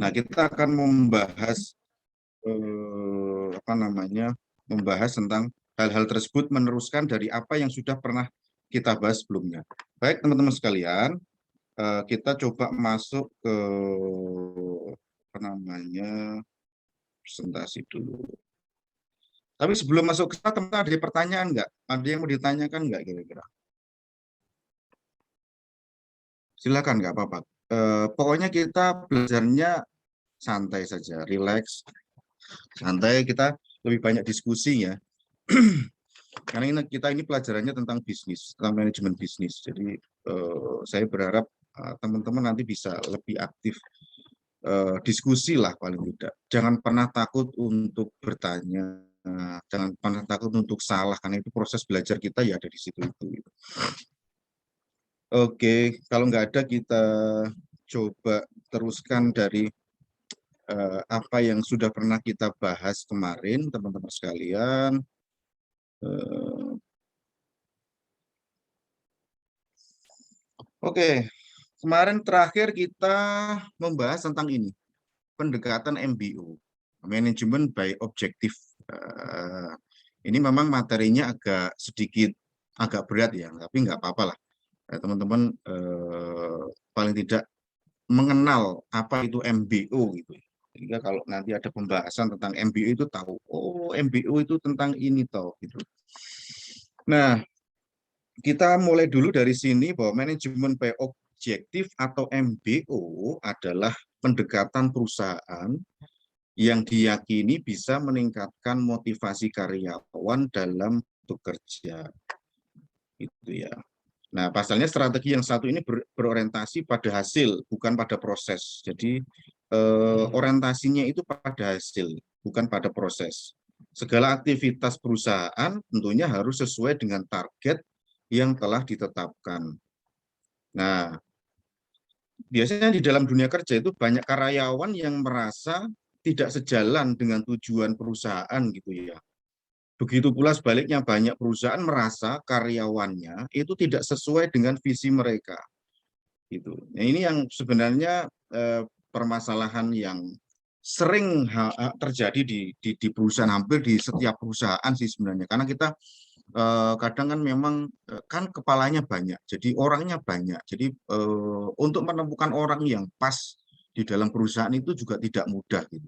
Nah, kita akan membahas membahas tentang hal-hal tersebut meneruskan dari apa yang sudah pernah kita bahas sebelumnya. Baik, teman-teman sekalian, kita coba masuk ke presentasi dulu. Tapi sebelum masuk ke sana, teman-teman ada pertanyaan nggak? Ada yang mau ditanyakan nggak kira-kira? Silakan, nggak apa-apa. Pokoknya kita belajarnya santai saja, relax, santai. Kita lebih banyak diskusi ya. Karena ini pelajarannya tentang bisnis, tentang manajemen bisnis. Jadi saya berharap teman-teman nanti bisa lebih aktif diskusi lah paling tidak. Jangan pernah takut untuk bertanya, jangan pernah takut untuk salah karena itu proses belajar kita ya ada di situ itu. Oke, kalau nggak ada kita coba teruskan dari apa yang sudah pernah kita bahas kemarin, teman-teman sekalian. Oke, kemarin terakhir kita membahas tentang ini, pendekatan MBO, Management by Objective. Ini memang materinya agak sedikit agak berat ya, tapi nggak apa-apa lah. Teman-teman paling tidak mengenal apa itu MBO gitu. Sehingga kalau nanti ada pembahasan tentang MBO itu tahu, oh MBO itu tentang ini toh gitu. Nah, kita mulai dulu dari sini bahwa manajemen by objektif atau MBO adalah pendekatan perusahaan yang diyakini bisa meningkatkan motivasi karyawan dalam bekerja. Itu ya. Nah, pasalnya strategi yang satu ini berorientasi pada hasil, bukan pada proses. Jadi orientasinya itu pada hasil, bukan pada proses. Segala aktivitas perusahaan tentunya harus sesuai dengan target yang telah ditetapkan. Nah, biasanya di dalam dunia kerja itu banyak karyawan yang merasa tidak sejalan dengan tujuan perusahaan gitu ya. Begitu pula sebaliknya banyak perusahaan merasa karyawannya itu tidak sesuai dengan visi mereka. Gitu. Nah, ini yang sebenarnya permasalahan yang sering terjadi di perusahaan, hampir di setiap perusahaan sih sebenarnya. Karena kita kadang kan memang kan kepalanya banyak, jadi orangnya banyak. Jadi untuk menemukan orang yang pas di dalam perusahaan itu juga tidak mudah gitu.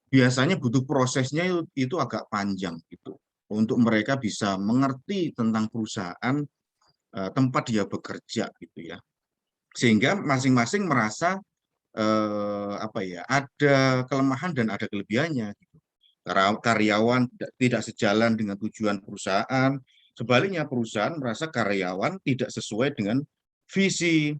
Biasanya butuh prosesnya itu agak panjang gitu untuk mereka bisa mengerti tentang perusahaan tempat dia bekerja gitu ya. Sehingga masing-masing merasa apa ya, ada kelemahan dan ada kelebihannya gitu. Karyawan tidak sejalan dengan tujuan perusahaan, sebaliknya perusahaan merasa karyawan tidak sesuai dengan visi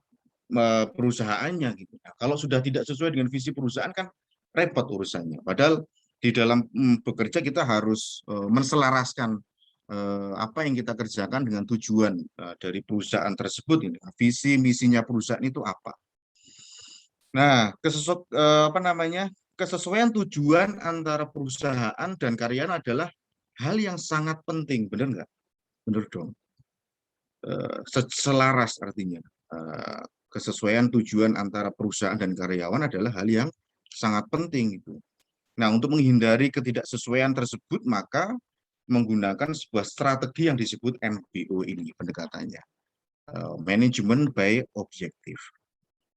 perusahaannya gitu. Nah, kalau sudah tidak sesuai dengan visi perusahaan kan repot urusannya. Padahal di dalam bekerja kita harus menselaraskan apa yang kita kerjakan dengan tujuan dari perusahaan tersebut ini. Visi misinya perusahaan itu apa? Nah, kesesuaian tujuan antara perusahaan dan karyawan adalah hal yang sangat penting, benar nggak? Benar dong. Selaras artinya. Kesesuaian tujuan antara perusahaan dan karyawan adalah hal yang sangat penting itu. Nah, untuk menghindari ketidaksesuaian tersebut, maka menggunakan sebuah strategi yang disebut MBO ini pendekatannya. Management by Objective.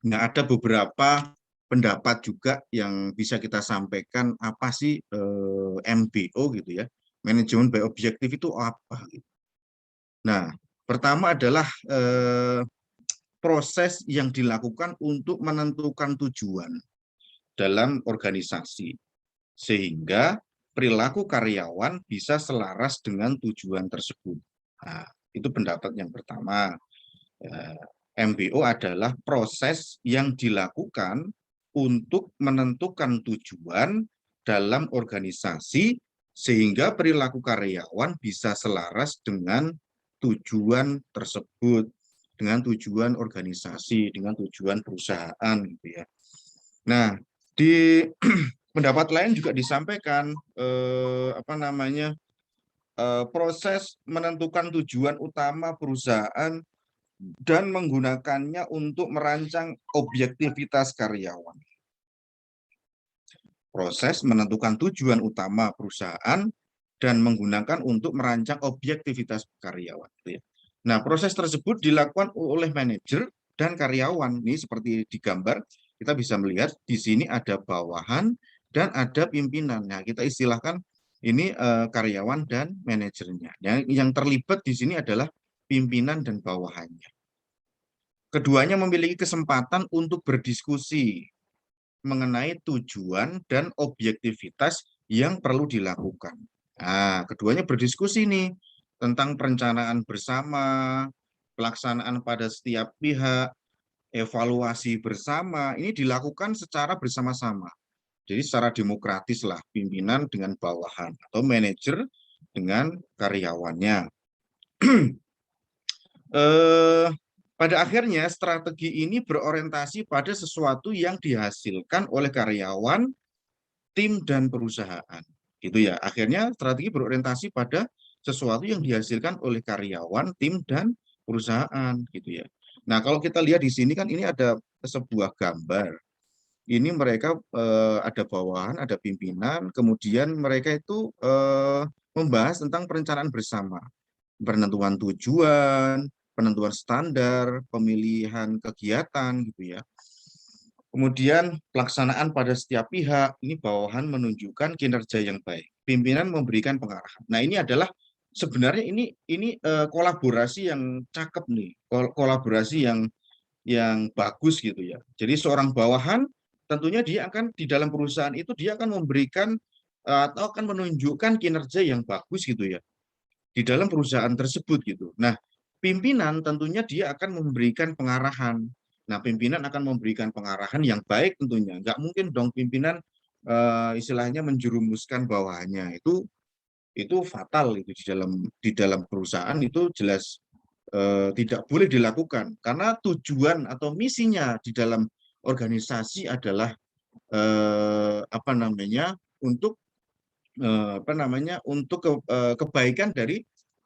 Nah, ada beberapa pendapat juga yang bisa kita sampaikan apa sih MBO gitu ya. Manajemen by Objective itu apa? Gitu. Nah, pertama adalah proses yang dilakukan untuk menentukan tujuan dalam organisasi sehingga perilaku karyawan bisa selaras dengan tujuan tersebut. Nah, itu pendapat yang pertama. MBO adalah proses yang dilakukan untuk menentukan tujuan dalam organisasi sehingga perilaku karyawan bisa selaras dengan tujuan tersebut, dengan tujuan organisasi, dengan tujuan perusahaan gitu ya. Nah, di pendapat lain juga disampaikan proses menentukan tujuan utama perusahaan dan menggunakannya untuk merancang objektivitas karyawan. proses menentukan tujuan utama perusahaan dan menggunakan untuk merancang objektivitas karyawan. Gitu ya. Nah, proses tersebut dilakukan oleh manajer dan karyawan. Ini seperti di gambar, kita bisa melihat di sini ada bawahan dan ada pimpinan. Nah, kita istilahkan ini karyawan dan manajernya. Yang terlibat di sini adalah pimpinan dan bawahannya. Keduanya memiliki kesempatan untuk berdiskusi mengenai tujuan dan objektivitas yang perlu dilakukan. Nah, keduanya berdiskusi nih tentang perencanaan bersama, pelaksanaan pada setiap pihak, evaluasi bersama, ini dilakukan secara bersama-sama. Jadi secara demokratis lah, pimpinan dengan bawahan atau manajer dengan karyawannya. Pada akhirnya strategi ini berorientasi pada sesuatu yang dihasilkan oleh karyawan, tim, dan perusahaan. Gitu ya. Akhirnya strategi berorientasi pada sesuatu yang dihasilkan oleh karyawan, tim, dan perusahaan. Gitu ya. Nah, kalau kita lihat di sini kan ini ada sebuah gambar. Ini mereka ada bawahan, ada pimpinan, kemudian mereka itu membahas tentang perencanaan bersama, penentuan tujuan, penentuan standar, pemilihan kegiatan gitu ya. Kemudian pelaksanaan pada setiap pihak, ini bawahan menunjukkan kinerja yang baik. Pimpinan memberikan pengarahan. Nah, ini adalah sebenarnya ini kolaborasi yang cakep nih, kolaborasi yang bagus gitu ya. Jadi seorang bawahan tentunya dia akan di dalam perusahaan itu dia akan memberikan atau akan menunjukkan kinerja yang bagus gitu ya di dalam perusahaan tersebut gitu. Nah, pimpinan tentunya dia akan memberikan pengarahan. Nah, pimpinan akan memberikan pengarahan yang baik tentunya. Nggak mungkin dong pimpinan istilahnya menjerumuskan bawahannya. Itu fatal itu di dalam perusahaan itu jelas tidak boleh dilakukan karena tujuan atau misinya di dalam organisasi adalah apa namanya untuk kebaikan dari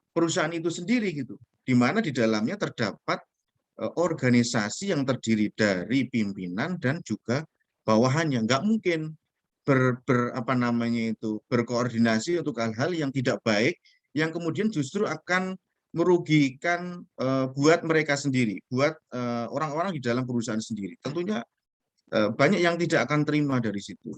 perusahaan itu sendiri gitu, di mana di dalamnya terdapat organisasi yang terdiri dari pimpinan dan juga bawahannya. Nggak mungkin berkoordinasi untuk hal-hal yang tidak baik, yang kemudian justru akan merugikan buat mereka sendiri, buat orang-orang di dalam perusahaan sendiri. Tentunya banyak yang tidak akan terima dari situ.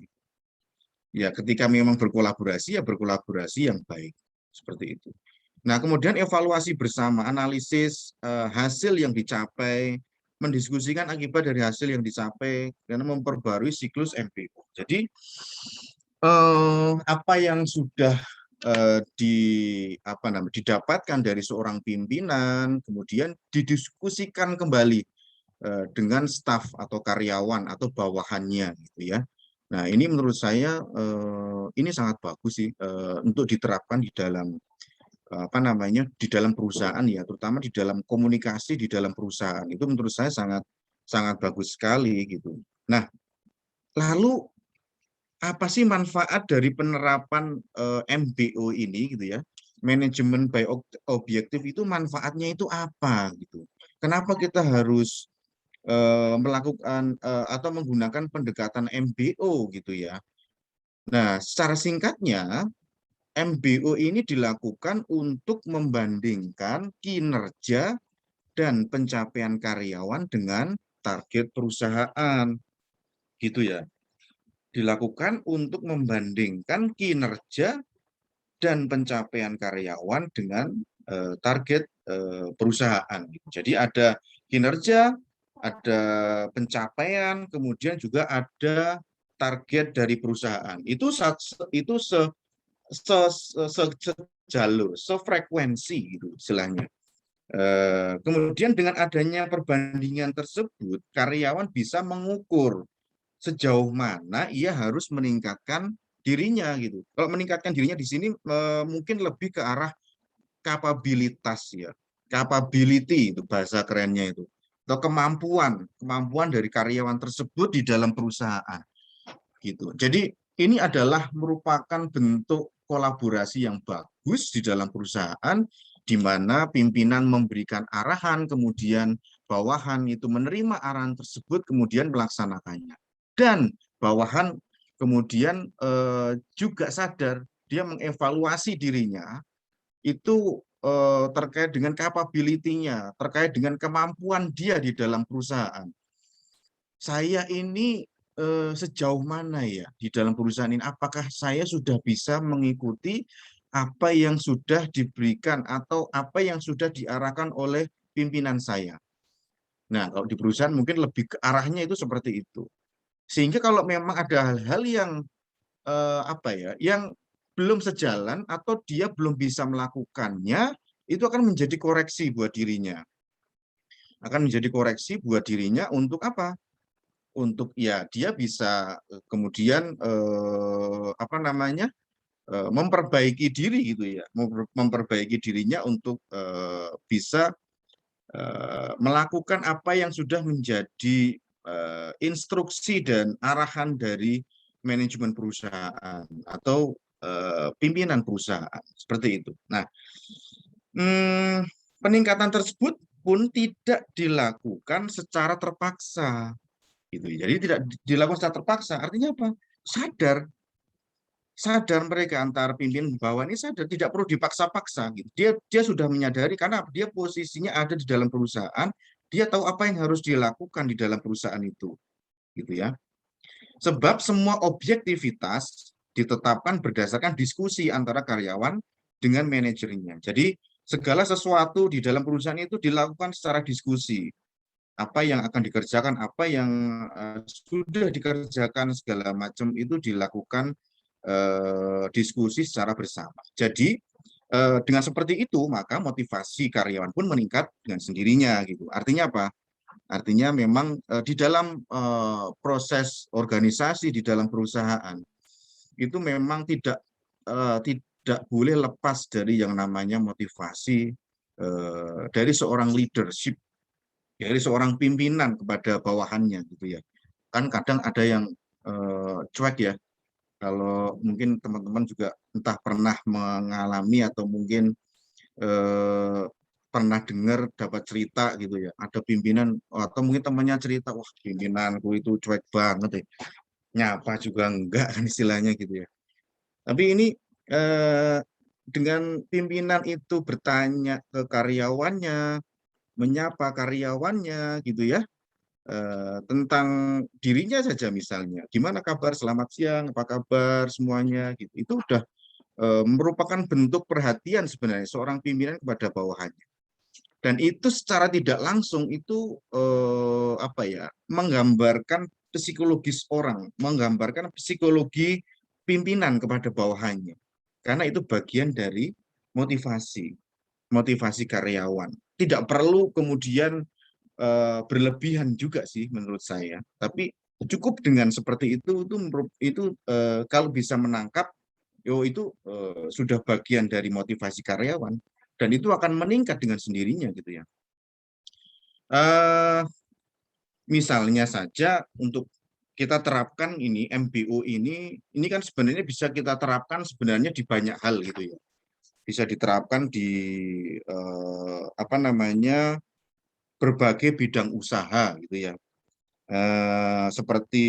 Ya, ketika memang berkolaborasi, ya berkolaborasi yang baik. Seperti itu. Nah, kemudian evaluasi bersama, analisis hasil yang dicapai, mendiskusikan akibat dari hasil yang dicapai, dan memperbarui siklus MBO. Jadi, apa yang sudah didapatkan dari seorang pimpinan, kemudian didiskusikan kembali dengan staf atau karyawan atau bawahannya, gitu ya. Nah, ini menurut saya ini sangat bagus sih untuk diterapkan di dalam perusahaan ya, terutama di dalam komunikasi di dalam perusahaan. Itu menurut saya sangat sangat bagus sekali gitu. Nah, lalu apa sih manfaat dari penerapan MBO ini gitu ya? Manajemen by objektif itu manfaatnya itu apa gitu? Kenapa kita harus melakukan atau menggunakan pendekatan MBO gitu ya? Nah, secara singkatnya MBO ini dilakukan untuk membandingkan kinerja dan pencapaian karyawan dengan target perusahaan. Gitu ya. Dilakukan untuk membandingkan kinerja dan pencapaian karyawan dengan target perusahaan. Jadi ada kinerja, ada pencapaian, kemudian juga ada target dari perusahaan. Itu sejalur, sefrekuensi gitu istilahnya. Kemudian dengan adanya perbandingan tersebut, karyawan bisa mengukur sejauh mana ia harus meningkatkan dirinya gitu. Kalau meningkatkan dirinya di sini mungkin lebih ke arah kapabilitas ya, capability itu bahasa kerennya itu, atau kemampuan dari karyawan tersebut di dalam perusahaan gitu. Jadi ini adalah merupakan bentuk kolaborasi yang bagus di dalam perusahaan, di mana pimpinan memberikan arahan, kemudian bawahan itu menerima arahan tersebut, kemudian melaksanakannya. Dan bawahan kemudian juga sadar dia mengevaluasi dirinya itu terkait dengan capability-nya, terkait dengan kemampuan dia di dalam perusahaan. Saya ini sejauh mana ya di dalam perusahaan ini? Apakah saya sudah bisa mengikuti apa yang sudah diberikan atau apa yang sudah diarahkan oleh pimpinan saya? Nah, kalau di perusahaan mungkin lebih ke arahnya itu seperti itu. Sehingga kalau memang ada hal-hal yang apa ya, yang belum sejalan atau dia belum bisa melakukannya, itu akan menjadi koreksi buat dirinya. Akan menjadi koreksi buat dirinya untuk apa? Untuk ya dia bisa kemudian apa namanya? Memperbaiki diri gitu ya. Memperbaiki dirinya untuk bisa melakukan apa yang sudah menjadi instruksi dan arahan dari manajemen perusahaan atau pimpinan perusahaan seperti itu. Nah, hmm, peningkatan tersebut pun tidak dilakukan secara terpaksa, gitu. Jadi tidak dilakukan secara terpaksa. Artinya apa? Sadar mereka antar pimpinan bawah ini sadar tidak perlu dipaksa-paksa gitu. Dia sudah menyadari karena dia posisinya ada di dalam perusahaan, dia tahu apa yang harus dilakukan di dalam perusahaan itu, gitu ya. Sebab semua objektivitas ditetapkan berdasarkan diskusi antara karyawan dengan manajernya. Jadi segala sesuatu di dalam perusahaan itu dilakukan secara diskusi. Apa yang akan dikerjakan, apa yang sudah dikerjakan segala macam itu dilakukan diskusi secara bersama. Jadi dengan seperti itu maka motivasi karyawan pun meningkat dengan sendirinya gitu. Artinya apa? Artinya memang di dalam proses organisasi di dalam perusahaan itu memang tidak boleh lepas dari yang namanya motivasi dari seorang leadership, dari seorang pimpinan kepada bawahannya gitu ya. Kan kadang ada yang cuek ya. Kalau mungkin teman-teman juga entah pernah mengalami atau mungkin eh, pernah dengar dapat cerita gitu ya, ada pimpinan atau mungkin temannya cerita, wah pimpinanku itu cuek banget ya, nyapa juga enggak kan istilahnya gitu ya. Tapi ini eh, dengan pimpinan itu bertanya ke karyawannya, menyapa karyawannya gitu ya, tentang dirinya saja misalnya, gimana kabar, selamat siang, apa kabar semuanya gitu. Itu udah merupakan bentuk perhatian sebenarnya seorang pimpinan kepada bawahannya. Dan itu secara tidak langsung itu apa ya, menggambarkan psikologis orang, menggambarkan psikologi pimpinan kepada bawahannya. Karena itu bagian dari motivasi, motivasi karyawan. Tidak perlu kemudian berlebihan juga sih menurut saya. Tapi cukup dengan seperti itu kalau bisa menangkap, itu sudah bagian dari motivasi karyawan dan itu akan meningkat dengan sendirinya gitu ya. Eh, Misalnya saja untuk kita terapkan ini MBO ini kan sebenarnya bisa kita terapkan sebenarnya di banyak hal gitu ya. Bisa diterapkan di apa namanya berbagai bidang usaha gitu ya. Seperti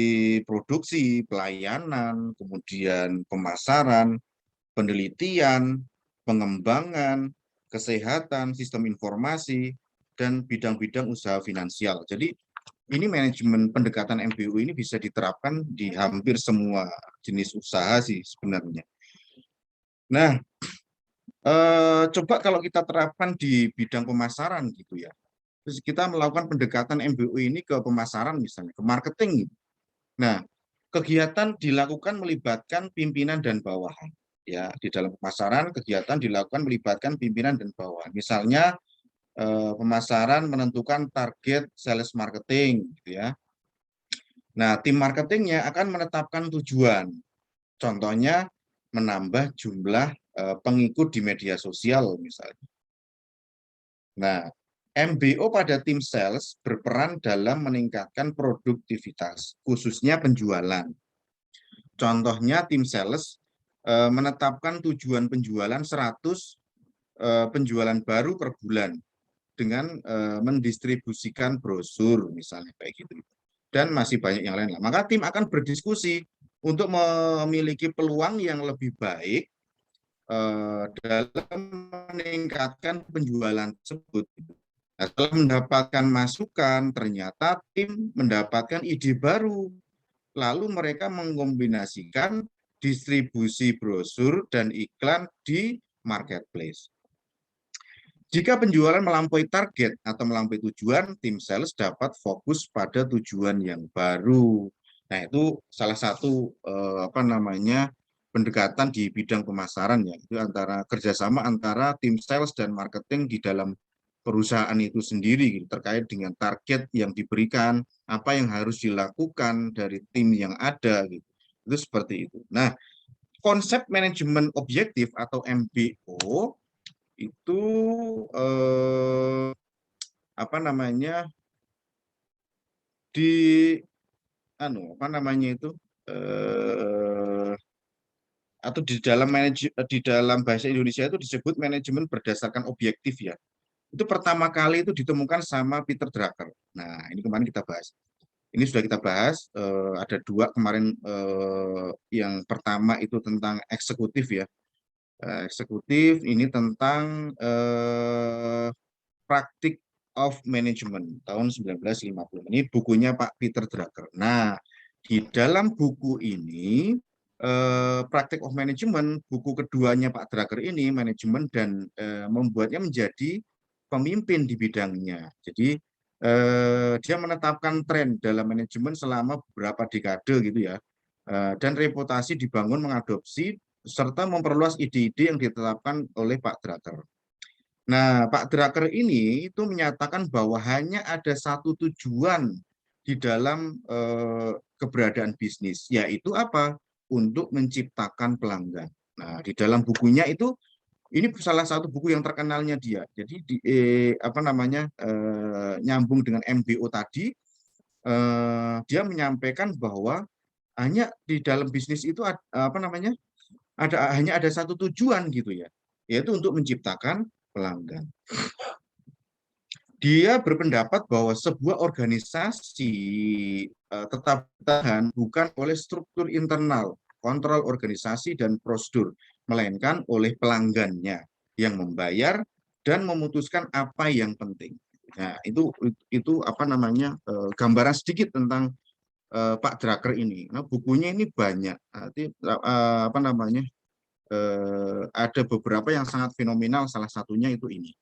produksi, pelayanan, kemudian pemasaran, penelitian, pengembangan, kesehatan, sistem informasi, dan bidang-bidang usaha finansial. Jadi ini manajemen pendekatan MBU ini bisa diterapkan di hampir semua jenis usaha sih sebenarnya. Nah, coba kalau kita terapkan di bidang pemasaran gitu ya. Terus kita melakukan pendekatan MBU ini ke pemasaran misalnya, ke marketing gitu. Nah, kegiatan dilakukan melibatkan pimpinan dan bawahan. Ya, di dalam pemasaran kegiatan dilakukan melibatkan pimpinan dan bawahan. Misalnya pemasaran menentukan target sales marketing, gitu ya. Nah, tim marketingnya akan menetapkan tujuan. Contohnya menambah jumlah pengikut di media sosial misalnya. Nah, MBO pada tim sales berperan dalam meningkatkan produktivitas, khususnya penjualan. Contohnya tim sales menetapkan tujuan penjualan 100 penjualan baru per bulan dengan mendistribusikan brosur misalnya kayak gitu. Dan masih banyak yang lain. Maka tim akan berdiskusi untuk memiliki peluang yang lebih baik dalam meningkatkan penjualan tersebut. Nah, setelah mendapatkan masukan, ternyata tim mendapatkan ide baru. Lalu mereka mengkombinasikan distribusi brosur dan iklan di marketplace. Jika penjualan melampaui target atau melampaui tujuan, tim sales dapat fokus pada tujuan yang baru. Nah, itu salah satu pendekatan di bidang pemasaran ya. Itu antara kerjasama antara tim sales dan marketing di dalam perusahaan itu sendiri gitu, terkait dengan target yang diberikan, apa yang harus dilakukan dari tim yang ada gitu. Itu seperti itu. Nah, konsep manajemen objektif atau MBO itu di atau di dalam bahasa Indonesia itu disebut manajemen berdasarkan objektif ya. Itu pertama kali itu ditemukan sama Peter Drucker. Nah, ini kemarin kita bahas. Ini sudah kita bahas, ada dua kemarin, yang pertama itu tentang eksekutif ya. Eksekutif ini tentang Practice of Management tahun 1950. Ini bukunya Pak Peter Drucker. Nah, di dalam buku ini, Practice of Management, buku keduanya Pak Drucker ini, manajemen dan membuatnya menjadi pemimpin di bidangnya. Jadi, dia menetapkan tren dalam manajemen selama beberapa dekade gitu ya. Dan reputasi dibangun mengadopsi serta memperluas ide-ide yang ditetapkan oleh Pak Drucker. Nah, Pak Drucker ini itu menyatakan bahwa hanya ada satu tujuan di dalam keberadaan bisnis, yaitu apa? Untuk menciptakan pelanggan. Nah, di dalam bukunya itu, ini salah satu buku yang terkenalnya dia. Jadi nyambung dengan MBO tadi, dia menyampaikan bahwa hanya di dalam bisnis itu hanya ada satu tujuan gitu ya, yaitu untuk menciptakan pelanggan. Dia berpendapat bahwa sebuah organisasi tetap bertahan bukan oleh struktur internal, kontrol organisasi dan prosedur, melainkan oleh pelanggannya yang membayar dan memutuskan apa yang penting. Nah, itu gambaran sedikit tentang Pak Drucker ini. Nah, bukunya ini banyak. Ada beberapa yang sangat fenomenal, salah satunya itu ini.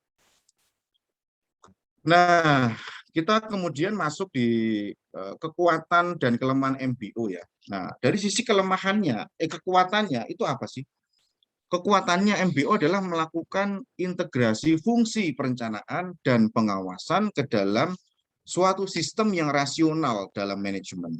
Nah, kita kemudian masuk di kekuatan dan kelemahan MBO ya. Nah, dari sisi kekuatannya itu apa sih? Kekuatannya MBO adalah melakukan integrasi fungsi perencanaan dan pengawasan ke dalam suatu sistem yang rasional dalam manajemen.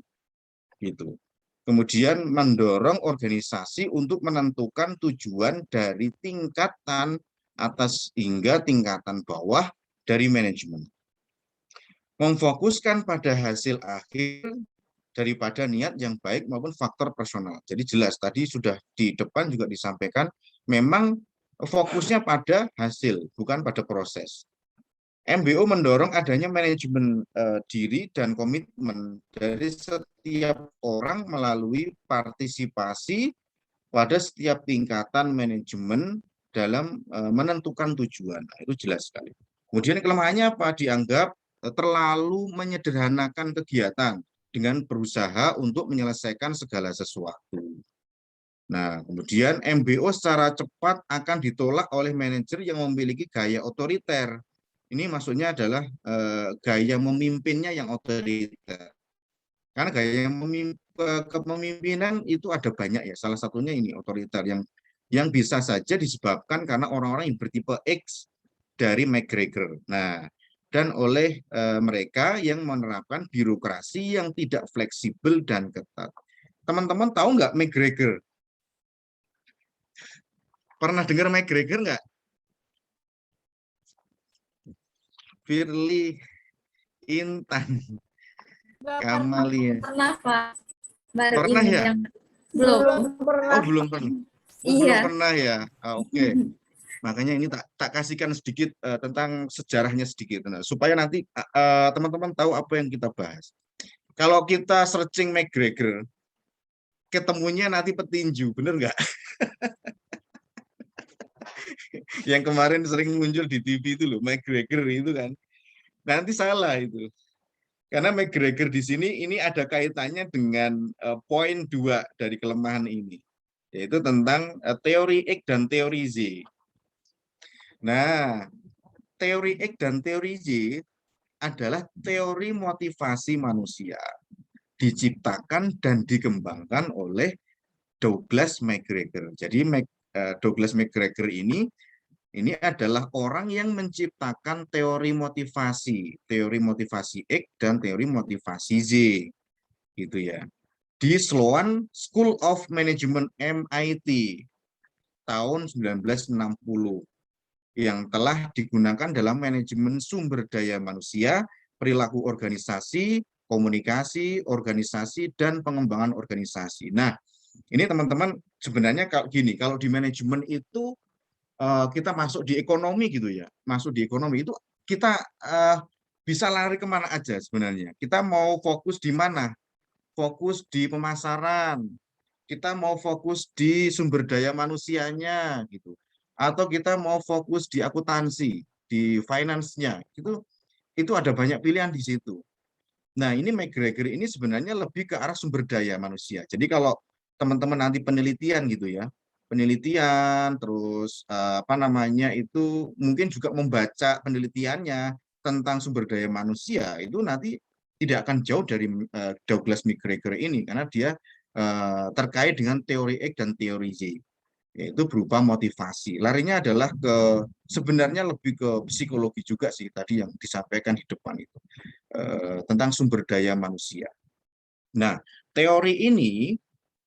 Gitu. Kemudian mendorong organisasi untuk menentukan tujuan dari tingkatan atas hingga tingkatan bawah dari manajemen. Memfokuskan pada hasil akhir daripada niat yang baik maupun faktor personal. Jadi jelas tadi sudah di depan juga disampaikan, memang fokusnya pada hasil, bukan pada proses. MBO mendorong adanya manajemen diri dan komitmen dari setiap orang melalui partisipasi pada setiap tingkatan manajemen dalam menentukan tujuan. Nah, itu jelas sekali. Kemudian kelemahannya apa? Dianggap terlalu menyederhanakan kegiatan dengan berusaha untuk menyelesaikan segala sesuatu. Nah, kemudian MBO secara cepat akan ditolak oleh manajer yang memiliki gaya otoriter. Ini maksudnya adalah gaya memimpinnya yang otoriter. Karena gaya kepemimpinan itu ada banyak ya. Salah satunya ini otoriter yang bisa saja disebabkan karena orang-orang yang bertipe X dari McGregor. Nah, dan oleh mereka yang menerapkan birokrasi yang tidak fleksibel dan ketat. Teman-teman tahu nggak McGregor? Pernah dengar McGregor nggak? Firly Intan Kamalia. Pernah, Pak. Baru Pernah ini ya? yang belum. Oh, belum pernah. Oh, belum pernah ya. Oke. Makanya ini tak kasihkan sedikit tentang sejarahnya sedikit, nah, supaya nanti teman-teman tahu apa yang kita bahas. Kalau kita searching McGregor, ketemunya nanti petinju, bener nggak? Yang kemarin sering muncul di TV itu loh, McGregor itu kan. Nanti salah itu. Karena McGregor di sini ini ada kaitannya dengan poin 2 dari kelemahan ini, yaitu tentang teori X dan teori Z. Nah, teori X dan teori Z adalah teori motivasi manusia, diciptakan dan dikembangkan oleh Douglas McGregor. Jadi Douglas McGregor ini adalah orang yang menciptakan teori motivasi X dan teori motivasi Z, gitu ya. Di Sloan School of Management MIT tahun 1960 yang telah digunakan dalam manajemen sumber daya manusia, perilaku organisasi, komunikasi, organisasi, dan pengembangan organisasi. Nah, ini teman-teman sebenarnya kalau gini, kalau di manajemen itu kita masuk di ekonomi gitu ya, masuk di ekonomi itu kita bisa lari kemana aja sebenarnya. Kita mau fokus di mana? Fokus di pemasaran, kita mau fokus di sumber daya manusianya gitu, atau kita mau fokus di akuntansi, di finance-nya, itu ada banyak pilihan di situ. Nah, ini McGregor ini sebenarnya lebih ke arah sumber daya manusia. Jadi kalau teman-teman nanti penelitian gitu ya, penelitian terus apa namanya itu mungkin juga membaca penelitiannya tentang sumber daya manusia, itu nanti tidak akan jauh dari Douglas McGregor ini karena dia terkait dengan teori X dan teori Z, yaitu berupa motivasi. Larinya adalah ke sebenarnya lebih ke psikologi juga sih tadi yang disampaikan di depan itu tentang sumber daya manusia. Nah, teori ini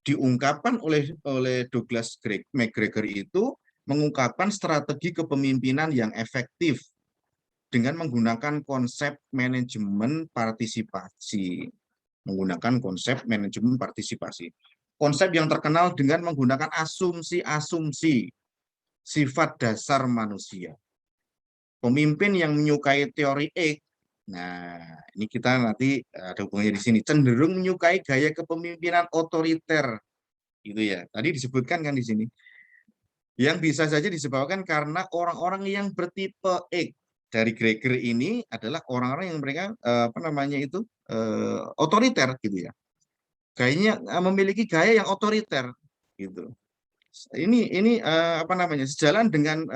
diungkapkan oleh Douglas McGregor itu mengungkapkan strategi kepemimpinan yang efektif dengan menggunakan konsep manajemen partisipasi. Menggunakan konsep manajemen partisipasi. Konsep yang terkenal dengan menggunakan asumsi-asumsi sifat dasar manusia. Pemimpin yang menyukai teori X, nah ini kita nanti ada hubungannya di sini, cenderung menyukai gaya kepemimpinan otoriter, gitu ya. Tadi disebutkan kan di sini, yang bisa saja disebabkan karena orang-orang yang bertipe X dari Gregor ini adalah orang-orang yang mereka apa namanya itu otoriter, gitu ya. Gayanya memiliki gaya yang otoriter, gitu. Ini apa namanya sejalan dengan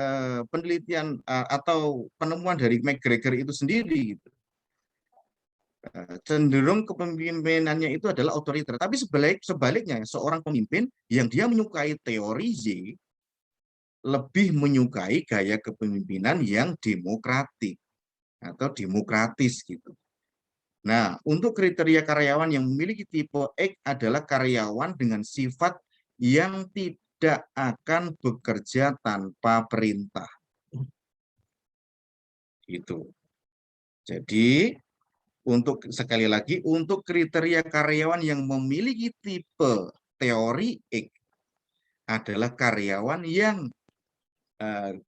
penelitian atau penemuan dari McGregor itu sendiri gitu. Cenderung kepemimpinannya itu adalah otoriter, tapi sebaliknya seorang pemimpin yang dia menyukai teori Z lebih menyukai gaya kepemimpinan yang demokratik atau demokratis gitu. Nah, untuk kriteria karyawan yang memiliki tipe X adalah karyawan dengan sifat yang tidak akan bekerja tanpa perintah. Itu. Jadi, untuk sekali lagi, untuk kriteria karyawan yang memiliki tipe teori X adalah karyawan yang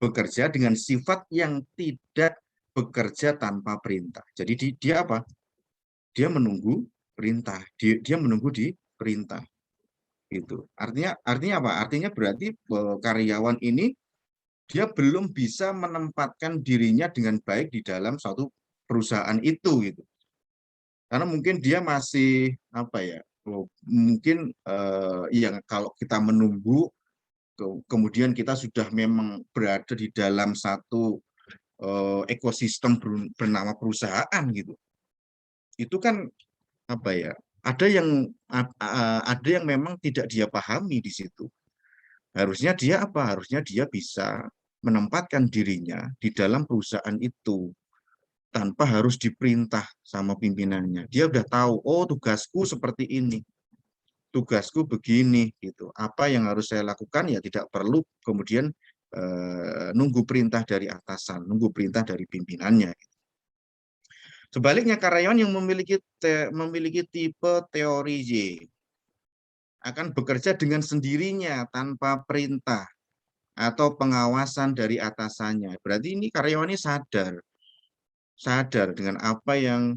bekerja dengan sifat yang tidak bekerja tanpa perintah. Jadi dia apa? Dia menunggu perintah. Dia menunggu di perintah. Itu artinya apa? Artinya berarti karyawan ini dia belum bisa menempatkan dirinya dengan baik di dalam suatu perusahaan itu gitu. Karena mungkin dia masih apa ya? Mungkin yang kalau kita menunggu kemudian kita sudah memang berada di dalam satu ekosistem bernama perusahaan gitu. Itu kan apa ya? Ada yang memang tidak dia pahami di situ. Harusnya dia apa? Harusnya dia bisa menempatkan dirinya di dalam perusahaan itu tanpa harus diperintah sama pimpinannya. Dia udah tahu, oh tugasku seperti ini, tugasku begini, gitu. Apa yang harus saya lakukan ya tidak perlu kemudian nunggu perintah dari atasan, nunggu perintah dari pimpinannya. Sebaliknya karyawan yang memiliki tipe teori Y akan bekerja dengan sendirinya tanpa perintah atau pengawasan dari atasannya. Berarti ini karyawan ini sadar dengan apa yang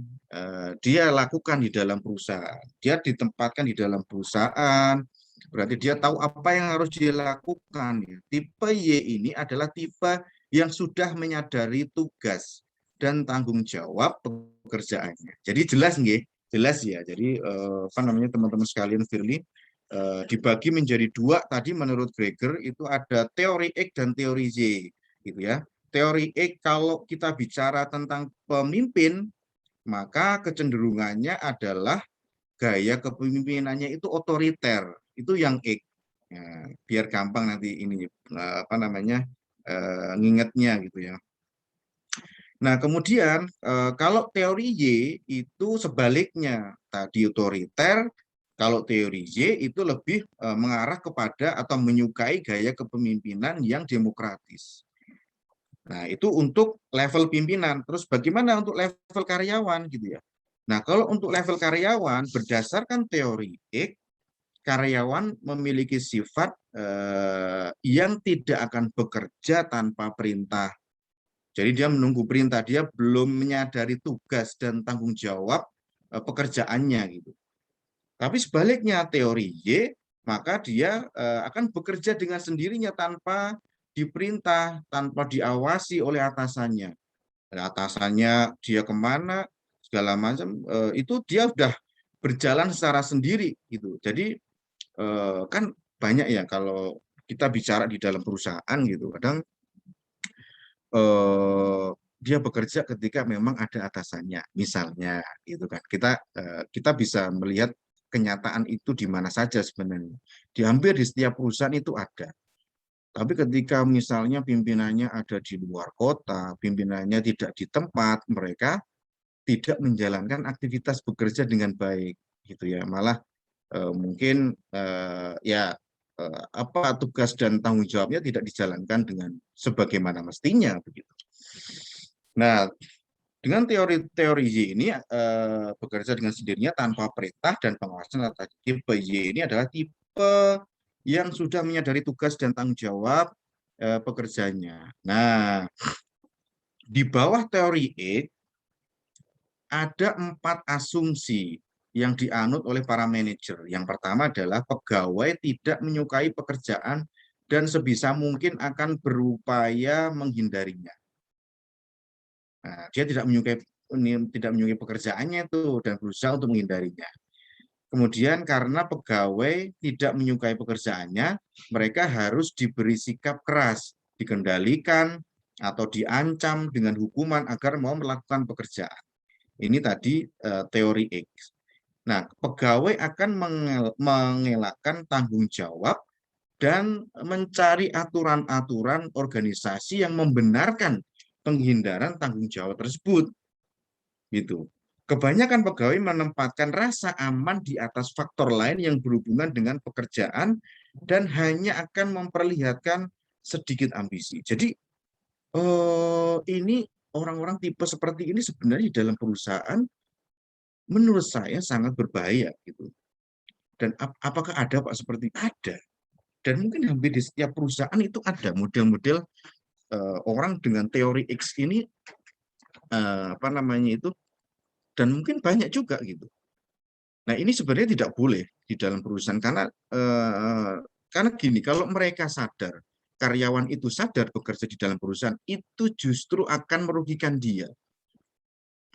dia lakukan di dalam perusahaan. Dia ditempatkan di dalam perusahaan, Berarti dia tahu apa yang harus dia lakukan. Ya. Tipe Y ini adalah tipe yang sudah menyadari tugas dan tanggung jawab pekerjaannya. Jadi jelas nggih, jelas ya. Jadi apa namanya teman-teman sekalian Firly dibagi menjadi dua tadi menurut Greger itu ada teori X dan teori Y gitu ya. Teori X kalau kita bicara tentang pemimpin maka kecenderungannya adalah gaya kepemimpinannya itu otoriter, itu yang X. Ya, biar gampang nanti ini apa namanya ngingetnya gitu ya. Nah, kemudian kalau teori Y itu sebaliknya, tadi otoriter, kalau teori Y itu lebih mengarah kepada atau menyukai gaya kepemimpinan yang demokratis. Nah, itu untuk level pimpinan. Terus bagaimana untuk level karyawan gitu ya? Nah, kalau untuk level karyawan berdasarkan teori X, karyawan memiliki sifat yang tidak akan bekerja tanpa perintah. Jadi dia menunggu perintah, dia belum menyadari tugas dan tanggung jawab pekerjaannya gitu. Tapi sebaliknya teori Y, maka dia akan bekerja dengan sendirinya tanpa diperintah, tanpa diawasi oleh atasannya. Atasannya dia kemana, segala macam, itu dia sudah berjalan secara sendiri gitu. Jadi kan banyak ya kalau kita bicara di dalam perusahaan gitu, kadang eh, dia bekerja ketika memang ada atasannya, misalnya, itu kan. Kita bisa melihat kenyataan itu di mana saja sebenarnya. Di hampir di setiap perusahaan itu ada. Tapi ketika misalnya pimpinannya ada di luar kota, pimpinannya tidak di tempat, mereka tidak menjalankan aktivitas bekerja dengan baik, gitu ya. Malah mungkin ya apa tugas dan tanggung jawabnya tidak dijalankan dengan sebagaimana mestinya begitu. Nah, dengan teori-teori Y ini bekerja dengan sendirinya tanpa perintah dan pengawasan. Tipe Y ini adalah tipe yang sudah menyadari tugas dan tanggung jawab pekerjanya. Nah, di bawah teori E ada 4 asumsi yang dianut oleh para manajer. Yang pertama adalah pegawai tidak menyukai pekerjaan dan sebisa mungkin akan berupaya menghindarinya. Nah, dia tidak menyukai pekerjaannya itu dan berusaha untuk menghindarinya. Kemudian karena pegawai tidak menyukai pekerjaannya, mereka harus diberi sikap keras, dikendalikan atau diancam dengan hukuman agar mau melakukan pekerjaan. Ini tadi teori X. Nah, pegawai akan mengelakkan tanggung jawab dan mencari aturan-aturan organisasi yang membenarkan penghindaran tanggung jawab tersebut. Gitu. Kebanyakan pegawai menempatkan rasa aman di atas faktor lain yang berhubungan dengan pekerjaan dan hanya akan memperlihatkan sedikit ambisi. Jadi ini orang-orang tipe seperti ini sebenarnya di dalam perusahaan menurut saya sangat berbahaya gitu. Dan apakah ada Pak seperti ada? Dan mungkin hampir di setiap perusahaan itu ada model-model orang dengan teori X ini apa namanya itu dan mungkin banyak juga gitu. Nah, ini sebenarnya tidak boleh di dalam perusahaan karena gini, kalau mereka sadar, karyawan itu sadar bekerja di dalam perusahaan, itu justru akan merugikan dia.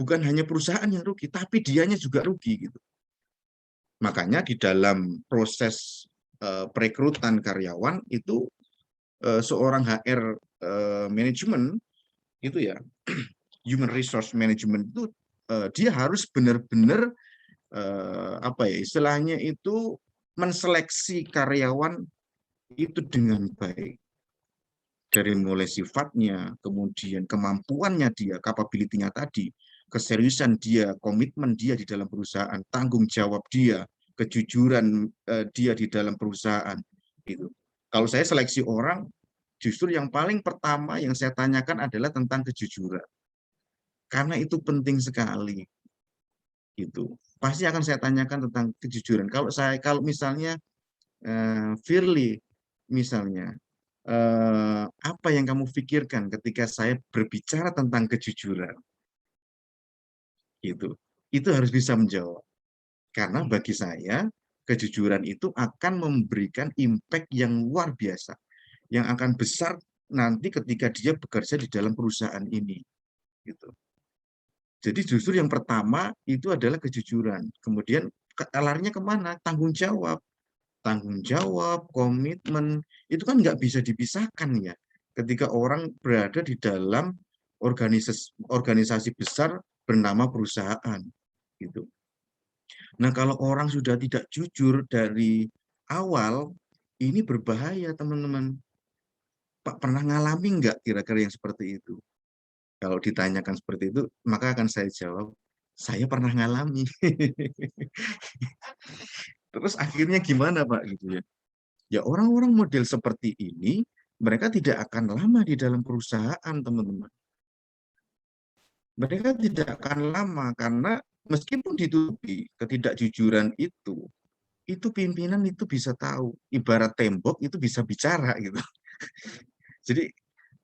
Bukan hanya perusahaan yang rugi, tapi dianya juga rugi gitu. Makanya di dalam proses perekrutan karyawan itu seorang HR manajemen itu ya, human resource management itu dia harus benar-benar apa ya istilahnya itu menseleksi karyawan itu dengan baik dari mulai sifatnya, kemudian kemampuannya dia, capability-nya tadi, keseriusan dia, komitmen dia di dalam perusahaan, tanggung jawab dia, kejujuran dia di dalam perusahaan. Itu. Kalau saya seleksi orang, justru yang paling pertama yang saya tanyakan adalah tentang kejujuran, karena itu penting sekali. Gitu. Pasti akan saya tanyakan tentang kejujuran. Kalau misalnya Firly, misalnya apa yang kamu pikirkan ketika saya berbicara tentang kejujuran? Itu harus bisa menjawab. Karena bagi saya kejujuran itu akan memberikan impact yang luar biasa, yang akan besar nanti ketika dia bekerja di dalam perusahaan ini. Gitu. Jadi justru yang pertama itu adalah kejujuran. Kemudian larinya kemana? Tanggung jawab. Tanggung jawab, komitmen, itu kan nggak bisa dipisahkan ya. Ketika orang berada di dalam organisasi besar bernama perusahaan. Gitu. Nah, kalau orang sudah tidak jujur dari awal, ini berbahaya, teman-teman. Pak, pernah ngalami nggak kira-kira yang seperti itu? Kalau ditanyakan seperti itu, maka akan saya jawab, saya pernah ngalami. Terus akhirnya gimana, Pak? Gitu ya. Ya, orang-orang model seperti ini, mereka tidak akan lama di dalam perusahaan, teman-teman. Mereka tidak akan lama karena meskipun ditutupi ketidakjujuran itu pimpinan itu bisa tahu, ibarat tembok itu bisa bicara gitu. Jadi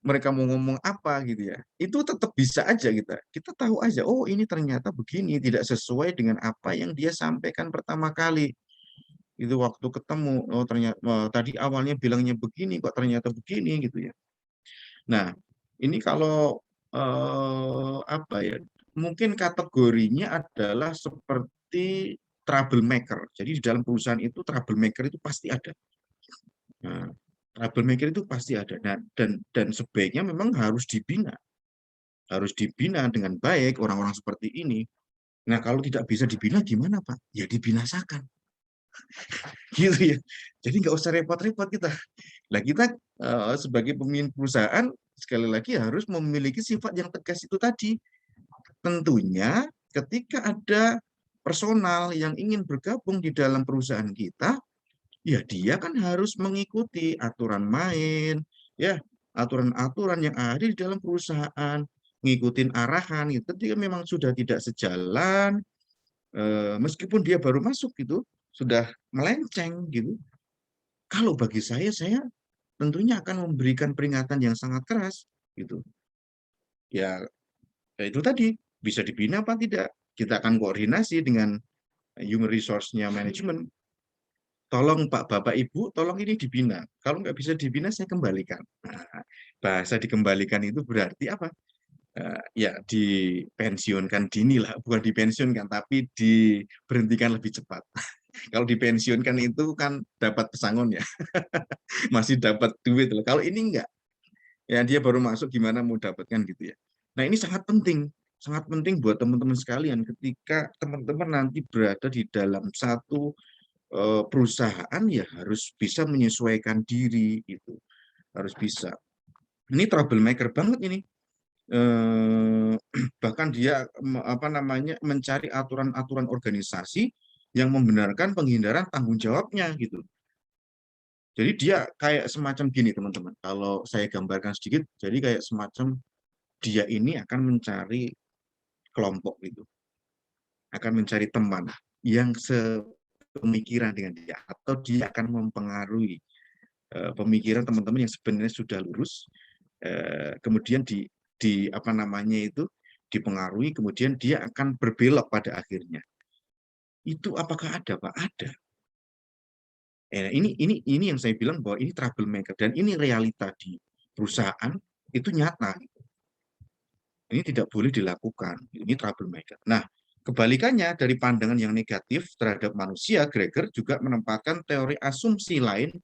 mereka mau ngomong apa gitu ya, itu tetap bisa aja kita tahu aja, oh ini ternyata begini, tidak sesuai dengan apa yang dia sampaikan pertama kali. Itu waktu ketemu, oh ternyata tadi awalnya bilangnya begini, kok ternyata begini gitu ya. Nah, ini kalau apa ya, mungkin kategorinya adalah seperti troublemaker. Jadi di dalam perusahaan itu troublemaker itu pasti ada. Nah, troublemaker itu pasti ada. Nah, dan sebaiknya memang harus dibina dengan baik orang-orang seperti ini. Nah, kalau tidak bisa dibina gimana, Pak? Ya dibinasakan. Gitu ya. Jadi nggak usah repot-repot kita. Nah, kita sebagai pemimpin perusahaan sekali lagi harus memiliki sifat yang tegas itu tadi. Tentunya ketika ada personal yang ingin bergabung di dalam perusahaan kita, ya dia kan harus mengikuti aturan main, ya aturan-aturan yang ada di dalam perusahaan, ngikutin arahan gitu. Ketika memang sudah tidak sejalan, meskipun dia baru masuk gitu, sudah melenceng gitu. Kalau bagi saya tentunya akan memberikan peringatan yang sangat keras gitu. Ya, ya itu tadi bisa dibina apa tidak? Kita akan koordinasi dengan human resource-nya manajemen. Tolong Pak, Bapak, Ibu, tolong ini dibina. Kalau nggak bisa dibina, saya kembalikan. Nah, bahasa dikembalikan itu berarti apa? Ya dipensiunkan dini lah, bukan dipensiunkan, tapi diberhentikan lebih cepat. Kalau dipensiunkan itu kan dapat pesangon ya, masih dapat duit loh. Kalau ini enggak, ya dia baru masuk gimana mau dapatkan gitu ya. Nah ini sangat penting buat teman-teman sekalian ketika teman-teman nanti berada di dalam satu perusahaan ya harus bisa menyesuaikan diri itu, harus bisa. Ini troublemaker banget ini. Bahkan dia apa namanya mencari aturan-aturan organisasi yang membenarkan penghindaran tanggung jawabnya gitu. Jadi dia kayak semacam gini teman-teman. Kalau saya gambarkan sedikit, jadi kayak semacam dia ini akan mencari kelompok gitu, akan mencari teman yang sepemikiran dengan dia, atau dia akan mempengaruhi pemikiran teman-teman yang sebenarnya sudah lurus, kemudian di apa namanya itu dipengaruhi, kemudian dia akan berbelok pada akhirnya. Itu apakah ada, Pak? Ada. Ini yang saya bilang bahwa ini troublemaker dan ini realita di perusahaan itu nyata. Ini tidak boleh dilakukan. Ini troublemaker. Nah, kebalikannya dari pandangan yang negatif terhadap manusia, Greger juga menempatkan teori asumsi lain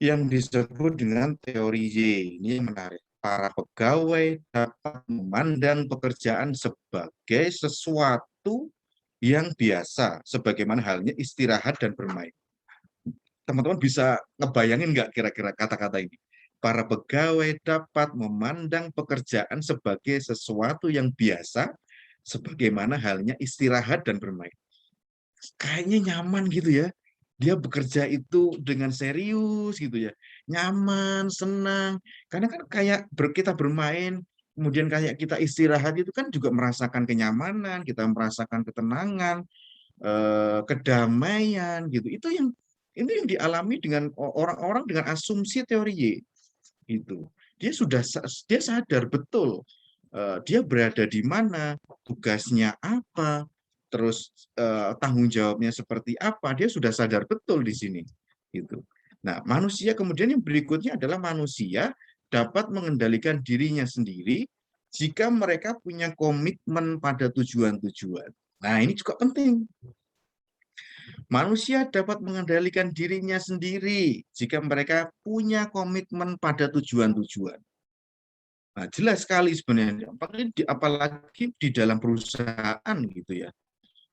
yang disebut dengan teori Y. Ini yang menarik. Para pegawai dapat memandang pekerjaan sebagai sesuatu yang biasa, sebagaimana halnya istirahat dan bermain. Teman-teman bisa ngebayangin nggak kira-kira kata-kata ini? Para pegawai dapat memandang pekerjaan sebagai sesuatu yang biasa, sebagaimana halnya istirahat dan bermain. Kayaknya nyaman gitu ya. Dia bekerja itu dengan serius gitu ya. Nyaman, senang. Karena kan kayak kita bermain, kemudian kayak kita istirahat itu kan juga merasakan kenyamanan, kita merasakan ketenangan, kedamaian gitu. Itu yang dialami dengan orang-orang dengan asumsi teori Y itu. Dia sadar betul dia berada di mana, tugasnya apa, terus tanggung jawabnya seperti apa, dia sudah sadar betul di sini. Gitu. Nah, manusia kemudian yang berikutnya adalah manusia dapat mengendalikan dirinya sendiri jika mereka punya komitmen pada tujuan-tujuan. Nah, ini juga penting. Manusia dapat mengendalikan dirinya sendiri jika mereka punya komitmen pada tujuan-tujuan. Nah, jelas sekali sebenarnya, apalagi di dalam perusahaan gitu ya.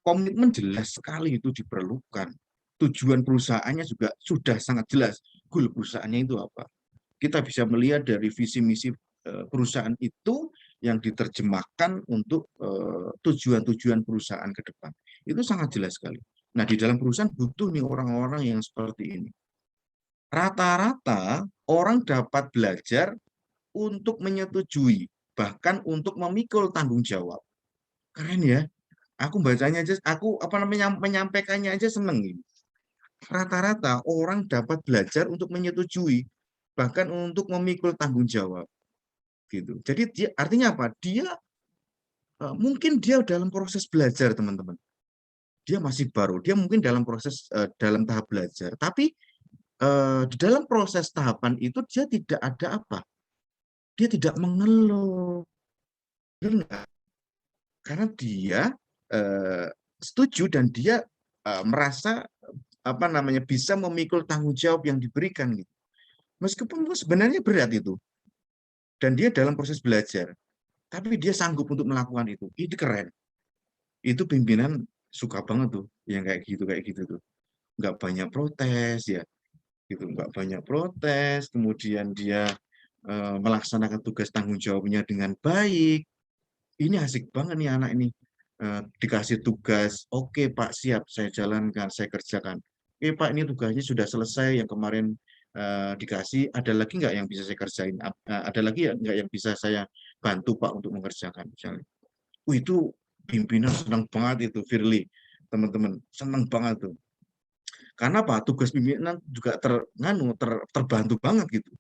Komitmen jelas sekali itu diperlukan. Tujuan perusahaannya juga sudah sangat jelas. Goal perusahaannya itu apa? Kita bisa melihat dari visi misi perusahaan itu yang diterjemahkan untuk tujuan-tujuan perusahaan ke depan. Itu sangat jelas sekali. Nah, di dalam perusahaan butuh nih orang-orang yang seperti ini. Rata-rata orang dapat belajar untuk menyetujui, bahkan untuk memikul tanggung jawab. Keren ya. Aku bacanya aja, aku apa namanya menyampaikannya aja seneng ini. Rata-rata orang dapat belajar untuk menyetujui, bahkan untuk memikul tanggung jawab. Gitu. Jadi dia artinya apa? Dia mungkin dia dalam proses belajar, teman-teman. Dia masih baru, dia mungkin dalam proses dalam tahap belajar, tapi di dalam proses tahapan itu dia tidak ada apa? Dia tidak mengeluh. Benar. Karena dia setuju dan dia merasa apa namanya bisa memikul tanggung jawab yang diberikan gitu. Meskipun sebenarnya berat itu dan dia dalam proses belajar, tapi dia sanggup untuk melakukan itu. Itu keren. Itu pimpinan suka banget tuh yang kayak gitu tuh. Nggak banyak protes ya, gitu. Nggak banyak protes. Kemudian dia melaksanakan tugas tanggung jawabnya dengan baik. Ini asik banget nih anak ini. Dikasih tugas, oke Pak siap, saya jalankan, saya kerjakan. Pak ini tugasnya sudah selesai, yang kemarin dikasih, ada lagi nggak yang bisa saya kerjain? Ada lagi nggak yang bisa saya bantu Pak untuk mengerjakan misalnya. Itu pimpinan senang banget itu, Firly, teman-teman, senang banget tuh. Karena apa? Tugas pimpinan juga terbantu banget gitu.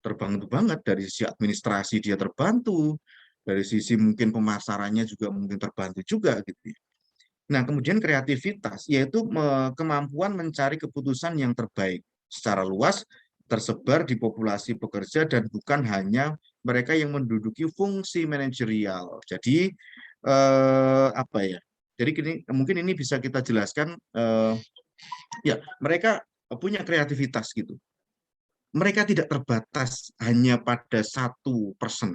Terbantu banget dari sisi administrasi dia terbantu, dari sisi mungkin pemasarannya juga mungkin terbantu juga gitu ya. Nah, kemudian kreativitas, yaitu kemampuan mencari keputusan yang terbaik secara luas, tersebar di populasi pekerja dan bukan hanya mereka yang menduduki fungsi manajerial. Jadi, apa ya? Jadi mungkin ini bisa kita jelaskan, ya mereka punya kreativitas gitu. Mereka tidak terbatas hanya pada satu person,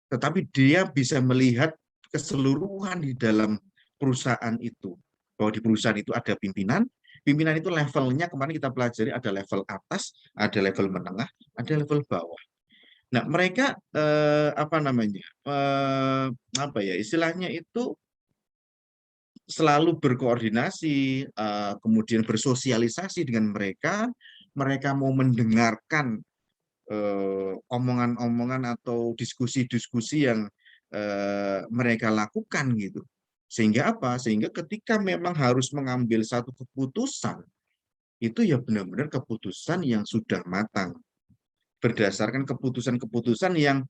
tetapi dia bisa melihat keseluruhan di dalam perusahaan itu. Bahwa di perusahaan itu ada pimpinan, pimpinan itu levelnya kemarin kita pelajari ada level atas, ada level menengah, ada level bawah. Nah, mereka apa namanya? Apa ya? Istilahnya itu selalu berkoordinasi, kemudian bersosialisasi dengan mereka, mereka mau mendengarkan omongan-omongan atau diskusi-diskusi yang mereka lakukan gitu. Sehingga apa? Sehingga ketika memang harus mengambil satu keputusan, itu ya benar-benar keputusan yang sudah matang. Berdasarkan keputusan-keputusan yang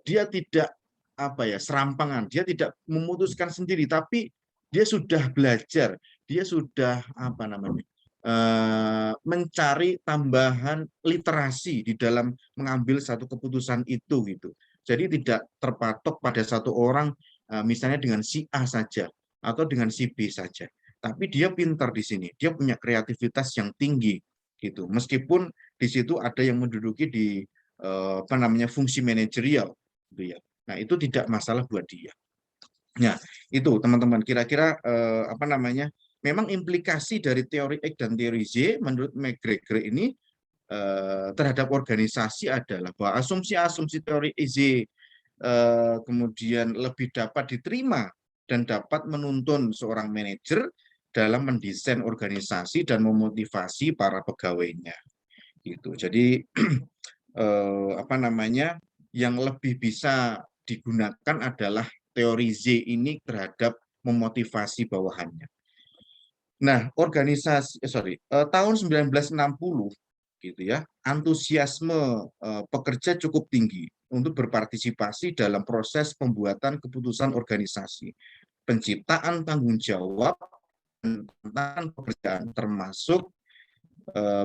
dia tidak apa ya serampangan, dia tidak memutuskan sendiri, tapi dia sudah belajar, dia sudah apa namanya mencari tambahan literasi di dalam mengambil satu keputusan itu gitu. Jadi tidak terpatok pada satu orang misalnya dengan si A saja atau dengan si B saja. Tapi dia pintar di sini, dia punya kreativitas yang tinggi gitu. Meskipun di situ ada yang menduduki di apa namanya fungsi manajerial gitu ya. Nah, itu tidak masalah buat dia. Nah, itu teman-teman kira-kira apa namanya? Memang implikasi dari teori X dan teori Z menurut McGregor ini terhadap organisasi adalah bahwa asumsi-asumsi teori Z kemudian lebih dapat diterima dan dapat menuntun seorang manajer dalam mendesain organisasi dan memotivasi para pegawainya. Gitu. Jadi apa namanya yang lebih bisa digunakan adalah teori Z ini terhadap memotivasi bawahannya. Nah, tahun 1960 gitu ya, antusiasme pekerja cukup tinggi untuk berpartisipasi dalam proses pembuatan keputusan organisasi. penciptaan tanggung jawab tentang pekerjaan, termasuk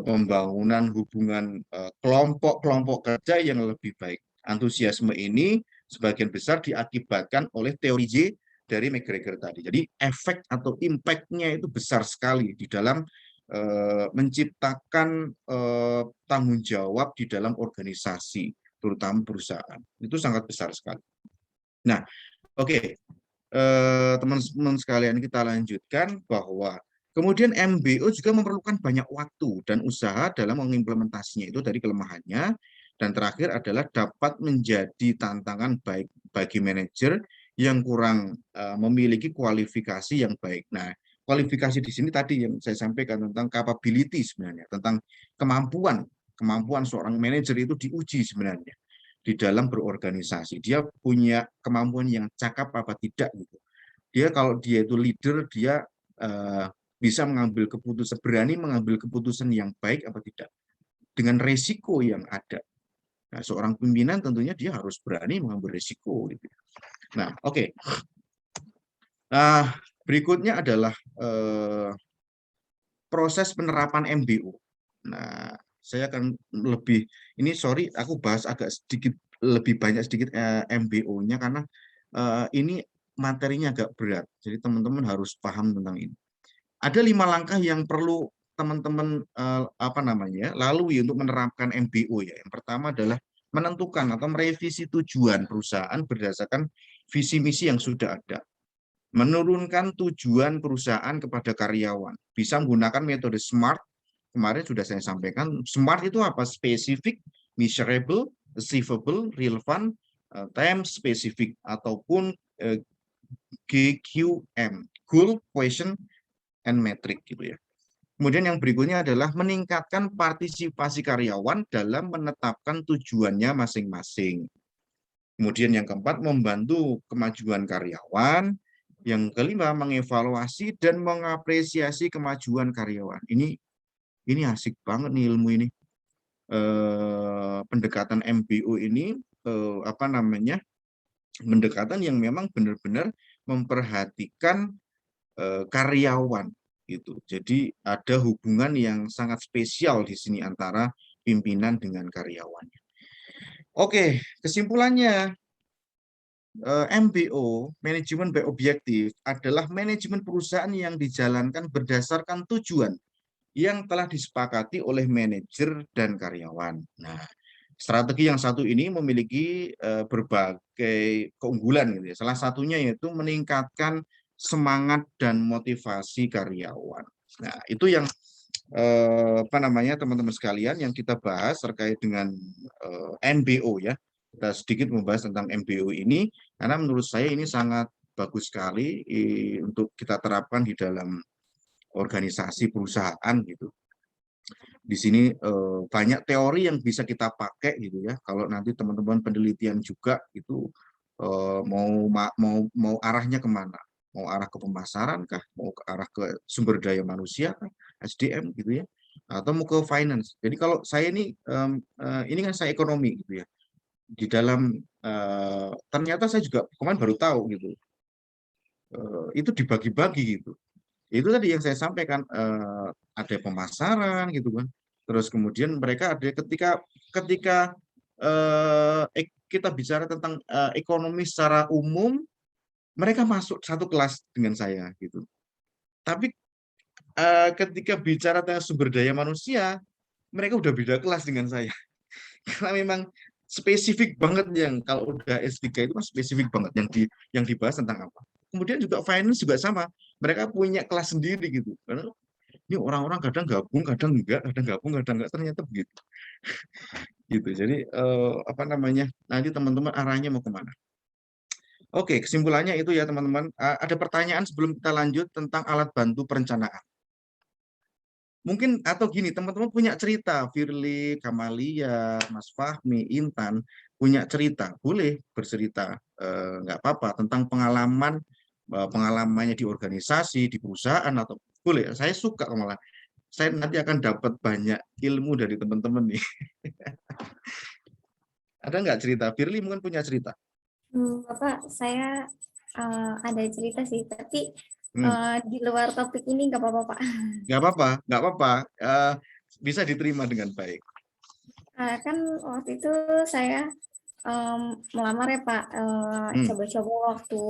pembangunan hubungan kelompok-kelompok kerja yang lebih baik. Antusiasme ini sebagian besar diakibatkan oleh teori J dari McGregor tadi. Jadi efek atau impact-nya itu besar sekali di dalam menciptakan tanggung jawab di dalam organisasi, terutama perusahaan. Itu sangat besar sekali. Nah, oke. Teman-teman sekalian, kita lanjutkan bahwa kemudian MBO juga memerlukan banyak waktu dan usaha dalam mengimplementasinya, itu dari kelemahannya. Dan terakhir adalah dapat menjadi tantangan baik bagi manajer yang kurang memiliki kualifikasi yang baik. Nah, kualifikasi di sini tadi yang saya sampaikan tentang capability sebenarnya, tentang kemampuan seorang manajer itu diuji sebenarnya di dalam berorganisasi. Dia punya kemampuan yang cakap apa tidak gitu. Dia kalau dia itu leader, dia bisa mengambil keputusan, berani mengambil keputusan yang baik apa tidak dengan resiko yang ada. Nah, seorang pimpinan tentunya dia harus berani mengambil resiko gitu. Nah, oke. Nah, berikutnya adalah proses penerapan MBO. Nah, saya akan lebih, ini sorry aku bahas agak sedikit lebih banyak sedikit MBO-nya karena ini materinya agak berat. Jadi teman-teman harus paham tentang ini. Ada 5 langkah yang perlu teman-teman lalui untuk menerapkan MBO ya. Yang pertama adalah menentukan atau merevisi tujuan perusahaan berdasarkan visi misi yang sudah ada. Menurunkan tujuan perusahaan kepada karyawan. Bisa menggunakan metode SMART. Kemarin sudah saya sampaikan. SMART itu apa? Spesifik, measurable, achievable, relevant, time specific, ataupun GQM, goal, question, and metric gitu ya. Kemudian yang berikutnya adalah meningkatkan partisipasi karyawan dalam menetapkan tujuannya masing-masing. Kemudian yang keempat, membantu kemajuan karyawan. Yang kelima, mengevaluasi dan mengapresiasi kemajuan karyawan. Ini asik banget nih ilmu ini. Pendekatan MBO ini pendekatan yang memang benar-benar memperhatikan karyawan gitu. Jadi ada hubungan yang sangat spesial di sini antara pimpinan dengan karyawannya. Oke, kesimpulannya MBO, manajemen by objektif, adalah manajemen perusahaan yang dijalankan berdasarkan tujuan yang telah disepakati oleh manajer dan karyawan. Nah, strategi yang satu ini memiliki berbagai keunggulan gitu ya. Salah satunya yaitu meningkatkan semangat dan motivasi karyawan. Nah, itu yang teman-teman sekalian yang kita bahas terkait dengan MBO ya. Kita sedikit membahas tentang MBO ini karena menurut saya ini sangat bagus sekali untuk kita terapkan di dalam organisasi perusahaan gitu. Di sini banyak teori yang bisa kita pakai gitu ya. Kalau nanti teman-teman penelitian juga itu mau arahnya kemana? Mau arah ke pemasaran kah? Mau ke arah ke sumber daya manusia kah? SDM gitu ya? Atau mau ke finance? Jadi kalau saya ini kan saya ekonomi gitu ya. Di dalam ternyata saya juga kemarin baru tahu gitu. Itu dibagi-bagi gitu. Itu tadi yang saya sampaikan, ada pemasaran gitu kan. Terus kemudian mereka ada ketika kita bicara tentang ekonomi secara umum, mereka masuk satu kelas dengan saya gitu. Tapi ketika bicara tentang sumber daya manusia, mereka udah beda kelas dengan saya. Karena memang spesifik banget yang kalau udah S3 itu kan spesifik banget yang dibahas tentang apa. Kemudian juga finance juga sama. Mereka punya kelas sendiri gitu. Karena ini orang-orang kadang gabung, kadang enggak, ternyata begitu. Gitu. Jadi nanti teman-teman arahnya mau kemana. Oke, kesimpulannya itu ya teman-teman. Ada pertanyaan sebelum kita lanjut tentang alat bantu perencanaan. Mungkin atau gini, teman-teman punya cerita, Firly, Kamalia, Mas Fahmi, Intan, punya cerita, boleh bercerita, nggak apa-apa, tentang pengalamannya di organisasi, di perusahaan, atau boleh, saya suka malah. Saya nanti akan dapat banyak ilmu dari teman-teman nih. Ada nggak cerita? Firly mungkin punya cerita. Bapak, saya ada cerita sih, tapi Hmm, di luar topik ini nggak apa-apa, Pak. nggak apa-apa, nggak apa-apa. Bisa diterima dengan baik. Kan waktu itu saya melamar ya Pak, Hmm, coba-coba waktu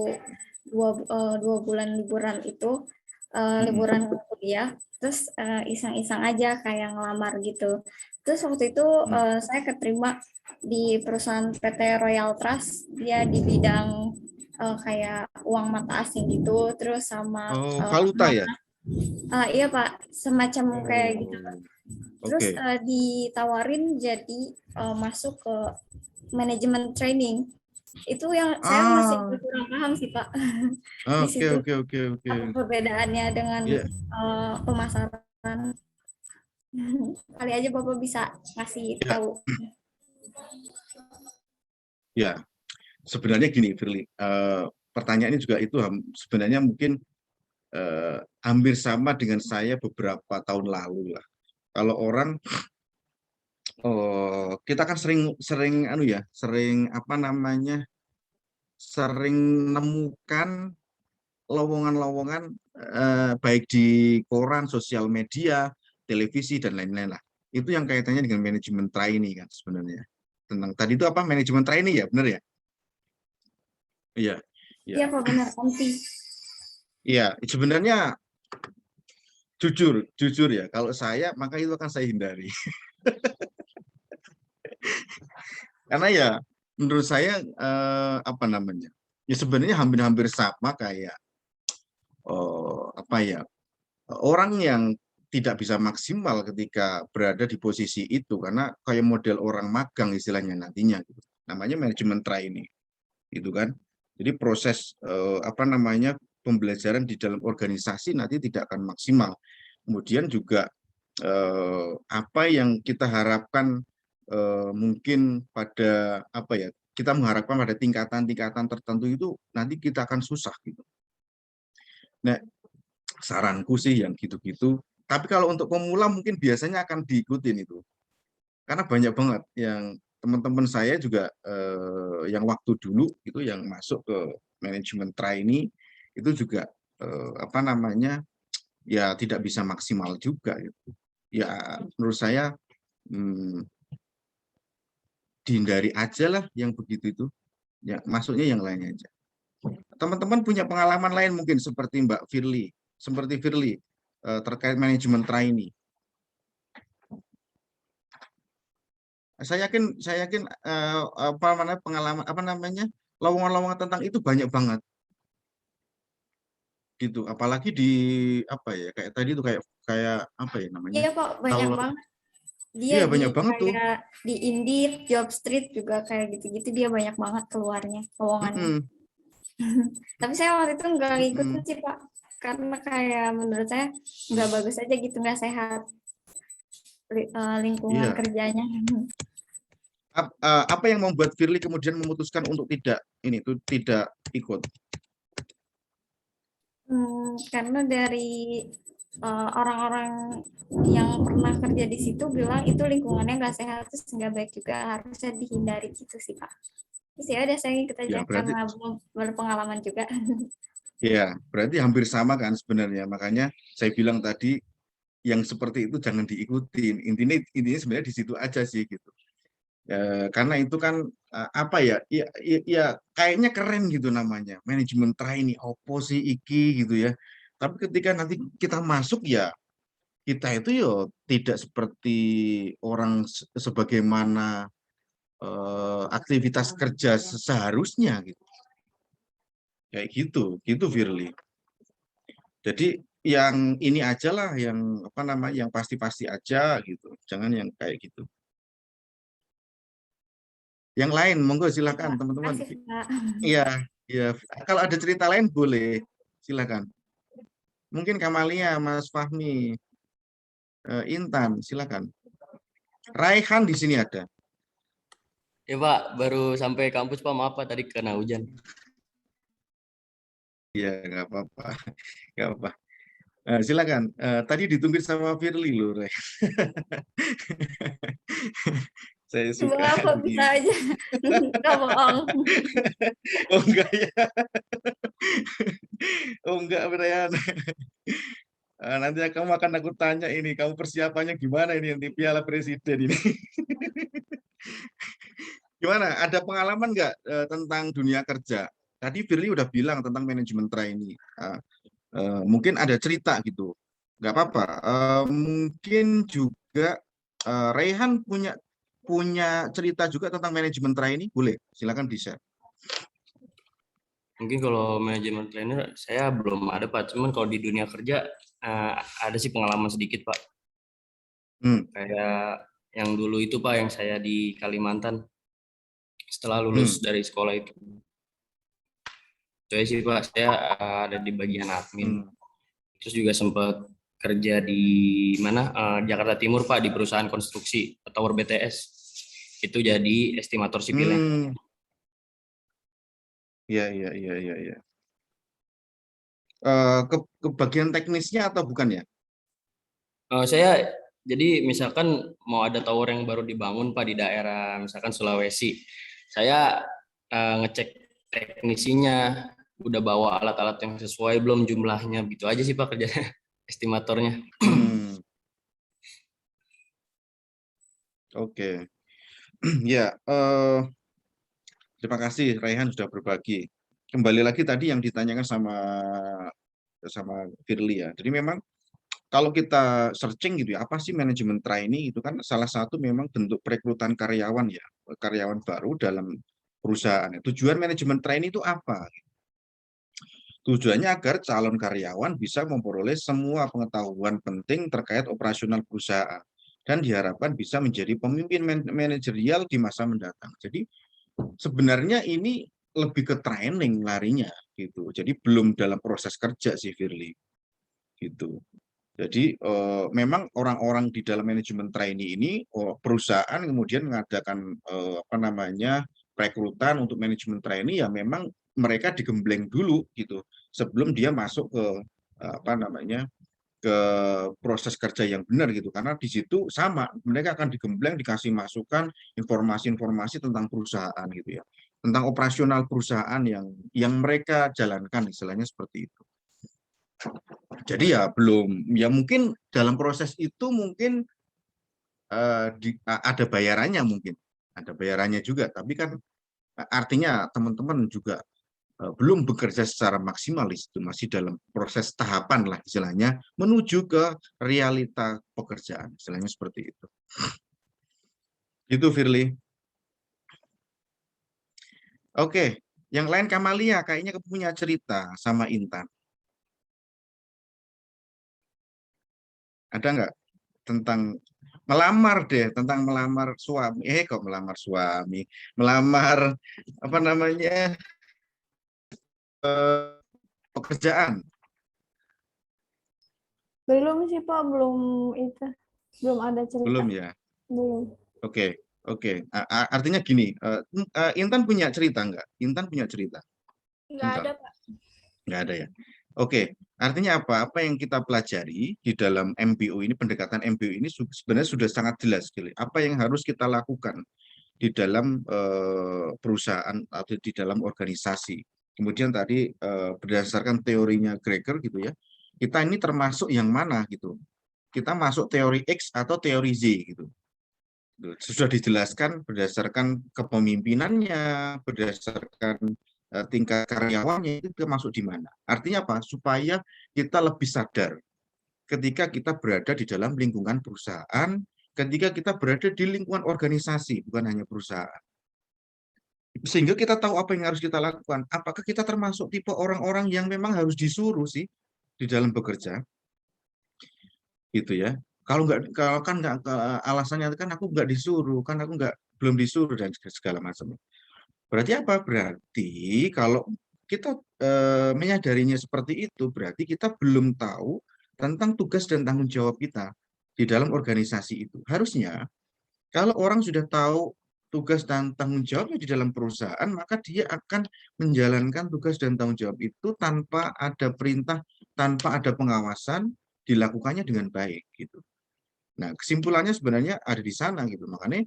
2 bulan liburan itu, hmm, liburan kuliah, terus iseng-iseng aja kayak ngelamar gitu. Terus waktu itu hmm. saya keterima di perusahaan PT Royal Trust, dia di bidang kayak uang mata asing gitu, terus sama Oh, valuta ya? iya Pak, semacam kayak gitu. Oh, Terus oke. ditawarin jadi masuk ke manajemen training. Itu yang saya masih Ah, kurang paham sih Pak di oke, situ. oke, oke, oke. Apa perbedaannya dengan Ya, pemasaran? Kali aja Bapak bisa ngasih ya, tahu. ya. Sebenarnya gini, Firly. Pertanyaannya juga itu sebenarnya mungkin hampir sama dengan saya beberapa tahun lalu lah. Kalau orang, kita kan sering anu ya, sering apa namanya, sering menemukan lowongan-lowongan baik di koran, sosial media, televisi dan lain-lain lah. Itu yang kaitannya dengan manajemen trainee kan sebenarnya. Tentang tadi itu apa manajemen trainee ya, benar ya? Iya, Iya iya. Pak benar nanti. Iya, sebenarnya jujur, jujur ya, kalau saya maka itu akan saya hindari. Karena ya menurut saya apa namanya? Ya sebenarnya hampir-hampir sama kayak apa ya? Orang yang tidak bisa maksimal ketika berada di posisi itu karena kayak model orang magang istilahnya nantinya gitu. Namanya manajemen trainee gitu kan. Jadi proses apa namanya pembelajaran di dalam organisasi nanti tidak akan maksimal. Kemudian juga apa yang kita harapkan mungkin pada apa ya kita mengharapkan pada tingkatan-tingkatan tertentu itu nanti kita akan susah gitu. Nah, saranku sih yang gitu-gitu. Tapi kalau untuk pemula mungkin biasanya akan diikutin itu. Karena banyak banget yang teman-teman saya juga yang waktu dulu itu yang masuk ke manajemen trainee itu juga apa namanya ya tidak bisa maksimal juga gitu. Ya menurut saya hmm, dihindari aja lah yang begitu itu. Ya masuknya yang lainnya aja. Teman-teman punya pengalaman lain mungkin seperti Mbak Firly, seperti Firly terkait manajemen trainee. Saya yakin apa namanya pengalaman apa namanya lowongan-lowongan tentang itu banyak banget gitu. Apalagi di apa ya kayak tadi itu kayak kayak apa ya namanya Iya Pak banyak kalau banget. Dia iya di banyak banget tuh. kayak di Indeed, Jobstreet juga kayak gitu-gitu dia banyak banget keluarnya lowongannya. Mm-mm, Tapi saya waktu itu nggak ngikutin mm-mm. sih Pak, karena kayak menurut saya nggak bagus aja gitu, nggak sehat lingkungan Iya. kerjanya. Apa yang membuat Firly kemudian memutuskan untuk tidak ini tuh tidak ikut? Karena dari orang-orang yang pernah kerja di situ bilang itu lingkungannya nggak sehat, terus nggak baik juga, harusnya dihindari gitu sih Pak. Terus ya udah saya ikut aja Ya berarti karena belum berpengalaman juga. ya berarti hampir sama kan sebenarnya. Makanya saya bilang tadi yang seperti itu jangan diikutin. Intinya sebenarnya di situ aja sih gitu. Karena itu kan apa ya, ya kayaknya keren gitu namanya manajemen trainee opo sih iki gitu ya tapi ketika nanti kita masuk ya kita itu ya tidak seperti orang sebagaimana aktivitas kerja seharusnya gitu kayak gitu Firly jadi yang ini aja lah yang apa namanya yang pasti-pasti aja gitu jangan yang kayak gitu yang lain monggo Ya silakan Pak, teman-teman. makasih Pak. Iya, iya. Kalau ada cerita lain boleh, silakan. Mungkin Kamalia, Mas Fahmi, Intan, silakan. Raihan di sini ada. Ya Pak, baru sampai kampus Pak, maaf Pak tadi kena hujan. Iya, nggak apa-apa, nggak apa. Silakan. Tadi ditunggu sama Firly loh, Rai. Saya suka Bapak bisa begini. aja. Nggak bohong. Oh enggak ya. Oh enggak, Brian. Nanti kamu akan aku tanya ini, kamu persiapannya gimana ini nanti Piala Presiden ini? Gimana? Ada pengalaman nggak tentang dunia kerja? Tadi Firly udah bilang tentang manajemen trainee. Mungkin ada cerita gitu. Nggak apa-apa. Mungkin juga Raihan punya punya cerita juga tentang manajemen trainee, boleh? Silakan di-share. Mungkin kalau manajemen trainer saya belum ada Pak, cuman kalau di dunia kerja ada sih pengalaman sedikit Pak. Hmm. Kayak yang dulu itu Pak, yang saya di Kalimantan setelah lulus dari sekolah itu. Saya sih Pak, saya ada di bagian admin. Terus juga sempat kerja di mana Jakarta Timur Pak, di perusahaan konstruksi Tower BTS. Itu jadi estimator sipilnya. Iya, iya, iya, iya, iya. Ke bagian teknisnya atau bukan ya? Saya jadi misalkan mau ada tower yang baru dibangun Pak di daerah misalkan Sulawesi, saya ngecek teknisinya udah bawa alat-alat yang sesuai belum jumlahnya, gitu aja sih Pak kerjanya estimatornya. Oke. Ya, terima kasih Raihan sudah berbagi. Kembali lagi tadi yang ditanyakan sama Firly ya. Jadi memang kalau kita searching gitu ya, apa sih manajemen trainee itu kan salah satu memang bentuk perekrutan karyawan ya, karyawan baru dalam perusahaan. Tujuan manajemen trainee itu apa? Tujuannya agar calon karyawan bisa memperoleh semua pengetahuan penting terkait operasional perusahaan dan diharapkan bisa menjadi pemimpin manajerial di masa mendatang. Jadi sebenarnya ini lebih ke training larinya gitu. Jadi belum dalam proses kerja sih Firly gitu. Jadi memang orang-orang di dalam manajemen trainee ini perusahaan kemudian mengadakan apa namanya rekrutan untuk manajemen trainee ya memang mereka digembleng dulu gitu sebelum dia masuk ke apa namanya ke proses kerja yang benar gitu karena di situ sama mereka akan digembleng dikasih masukan informasi-informasi tentang perusahaan gitu ya tentang operasional perusahaan yang mereka jalankan istilahnya seperti itu. Jadi ya belum ya mungkin dalam proses itu mungkin ada bayarannya mungkin ada bayarannya juga tapi kan artinya teman-teman juga belum bekerja secara maksimalis itu masih dalam proses tahapan lah istilahnya menuju ke realita pekerjaan istilahnya seperti itu. Itu Firly. Oke, yang lain Kamalia kayaknya punya cerita sama Intan. Ada nggak tentang melamar deh, tentang melamar suami. Kok melamar suami? Melamar apa namanya? Pekerjaan. Belum sih Pak, belum itu. Belum ada cerita. Belum ya? Belum. Oke, oke. Artinya gini, Intan punya cerita nggak? Intan punya cerita? Nggak ada Pak. Nggak ada ya? Oke, artinya apa? Apa yang kita pelajari di dalam MBO ini, pendekatan MBO ini sebenarnya sudah sangat jelas. Apa yang harus kita lakukan di dalam perusahaan atau di dalam organisasi. Kemudian tadi berdasarkan teorinya Greger gitu ya, kita ini termasuk yang mana gitu. Kita masuk teori X atau teori Z gitu. Sudah dijelaskan berdasarkan kepemimpinannya, berdasarkan tingkat karyawannya itu masuk di mana. Artinya apa? Supaya kita lebih sadar ketika kita berada di dalam lingkungan perusahaan, ketika kita berada di lingkungan organisasi, bukan hanya perusahaan. Sehingga kita tahu apa yang harus kita lakukan. Apakah kita termasuk tipe orang-orang yang memang harus disuruh sih di dalam bekerja? Gitu ya. Kalau kan nggak alasannya kan aku nggak disuruh, kan aku belum disuruh dan segala macam. Berarti apa? Berarti kalau kita menyadarinya seperti itu, berarti kita belum tahu tentang tugas dan tanggung jawab kita di dalam organisasi itu. Harusnya kalau orang sudah tahu tugas dan tanggung jawabnya di dalam perusahaan, maka dia akan menjalankan tugas dan tanggung jawab itu tanpa ada perintah, tanpa ada pengawasan, dilakukannya dengan baik gitu. Nah, kesimpulannya sebenarnya ada di sana gitu. Makanya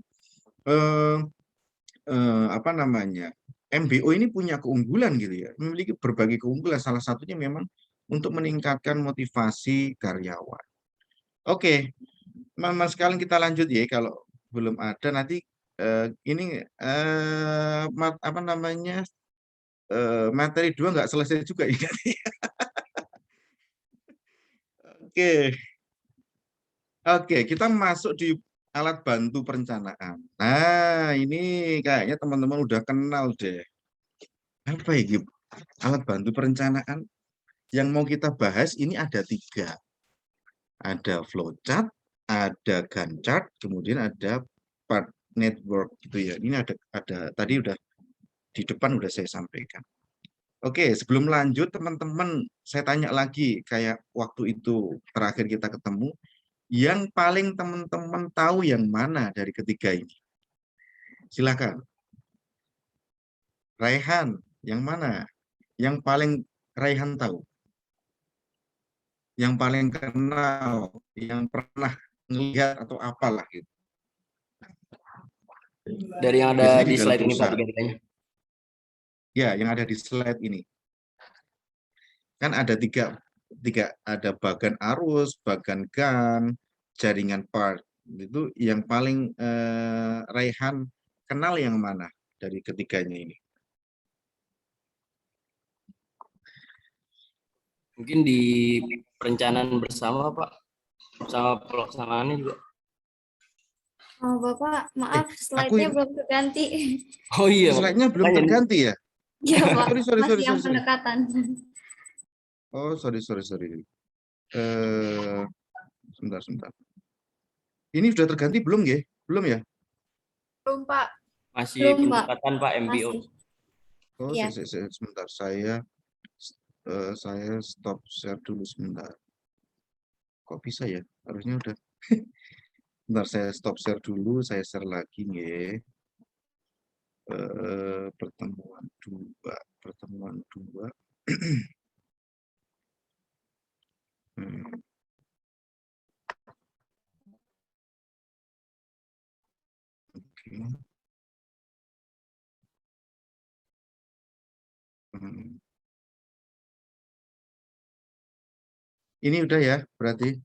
apa namanya? MBO ini punya keunggulan gitu ya, memiliki berbagai keunggulan. Salah satunya memang untuk meningkatkan motivasi karyawan. Oke, Mas sekalian kita lanjut ya. Kalau belum ada nanti ini apa namanya materi 2 nggak selesai juga ini. Oke, oke, kita masuk di alat bantu perencanaan. Nah, ini kayaknya teman-teman udah kenal deh. Apa ya, alat bantu perencanaan yang mau kita bahas ini ada 3. Ada flowchart, ada Gantt chart, kemudian ada part network gitu ya. Ini ada tadi udah di depan udah saya sampaikan. Oke, sebelum lanjut teman-teman, saya tanya lagi kayak waktu itu terakhir kita ketemu, yang paling teman-teman tahu yang mana dari ketiga ini? Silakan. Raihan, yang mana? Yang paling Raihan tahu? Yang paling kenal, yang pernah melihat atau apalah gitu. Dari yang ada Biasanya di dalam slide ini Pak, perusahaan. tiga-tiganya. Ya, yang ada di slide ini. Kan ada tiga ada bagan arus, bagan gun, jaringan part. Itu yang paling Raihan kenal yang mana dari ketiganya ini? Mungkin di perencanaan bersama Pak, sama pelaksanaannya juga. Oh, Bapak, maaf Aku slide-nya belum terganti. Oh iya, slide-nya belum makanya terganti ya? Ya, Pak, Sorry. masih yang pendekatan. Oh, sorry. Eh, sebentar. Ini sudah terganti belum ya? Belum ya? Belum, Pak. masih Belum, Pak. pendekatan Pak MBO. Masih. Oh, Iya. sebentar. Saya stop share dulu sebentar. Kok bisa ya? Harusnya udah. Bentar, saya stop share dulu. Saya share lagi nih. Pertemuan dua. Hmm, oke. Hmm. Ini udah ya, berarti.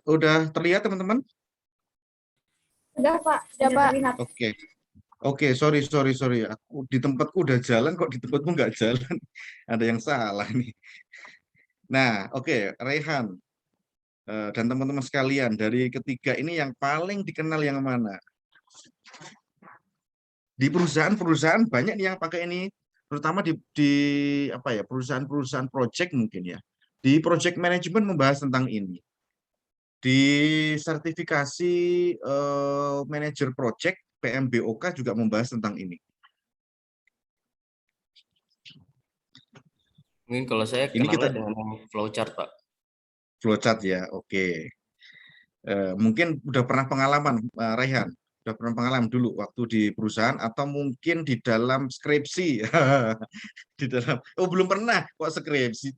Udah terlihat teman-teman? Udah, Pak. Udah, Pak. Terlihat. Oke, sorry. Aku di tempatku udah jalan, kok di tempatmu nggak jalan. Ada yang salah nih. Nah, oke, Raihan dan teman-teman sekalian, dari ketiga ini yang paling dikenal yang mana? Di perusahaan-perusahaan banyak nih yang pakai ini, terutama di apa ya, perusahaan-perusahaan project mungkin ya. Di project management membahas tentang ini. Di sertifikasi manager project PMBOK juga membahas tentang ini. Mungkin kalau saya Ini kita kenalnya dengan flowchart Pak. flowchart ya, oke. Mungkin udah pernah pengalaman, Raihan, udah pernah pengalaman dulu waktu di perusahaan atau mungkin di dalam skripsi, di dalam, oh belum pernah kok skripsi,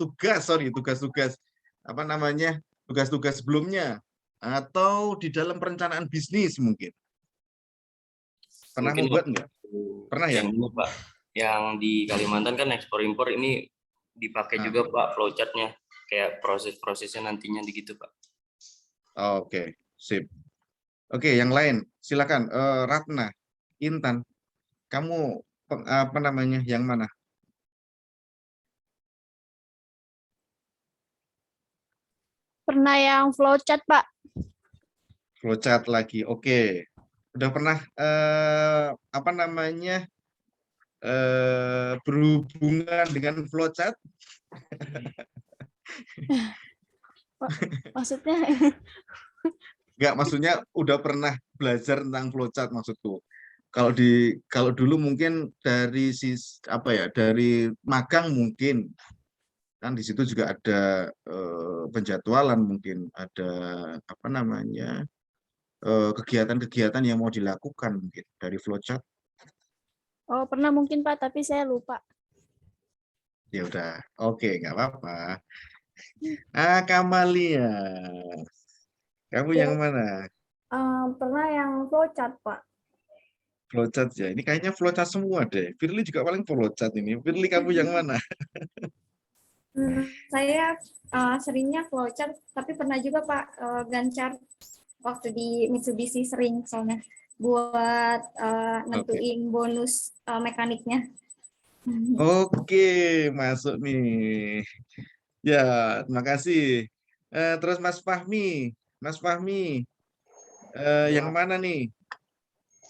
tugas-tugas apa namanya, tugas-tugas sebelumnya, atau di dalam perencanaan bisnis mungkin. Pernah Mungkin membuat nggak? Pernah ya? yang ini Pak, yang di Kalimantan kan ekspor impor ini dipakai juga Pak flowchartnya, kayak proses-prosesnya nantinya begitu Pak. Oke, sip. Oke, yang lain silakan. Ratna, Intan, kamu apa namanya, yang mana? Pernah yang flowchart, Pak. Flowchart lagi, oke. Udah pernah apa namanya berhubungan dengan flowchart? Maksudnya Enggak, maksudnya udah pernah belajar tentang flowchart maksudku. Kalau dulu mungkin dari apa ya, dari magang mungkin kan di situ juga ada penjadwalan, mungkin ada apa namanya kegiatan-kegiatan yang mau dilakukan mungkin dari flowchart. oh pernah mungkin Pak, tapi saya lupa. Ya udah, oke, nggak apa-apa. Kamalia, kamu yang mana? flowchart, Pak. Flowchart ya. Ini kayaknya flowchart semua deh. Firly juga paling flowchart ini. Firly kamu yang mana? Saya seringnya flowchart, tapi pernah juga Pak Gantt chart waktu di Mitsubishi sering soalnya buat nentuin bonus mekaniknya. Oke, masuk nih. Ya, terima kasih. Terus Mas Fahmi, yang mana nih?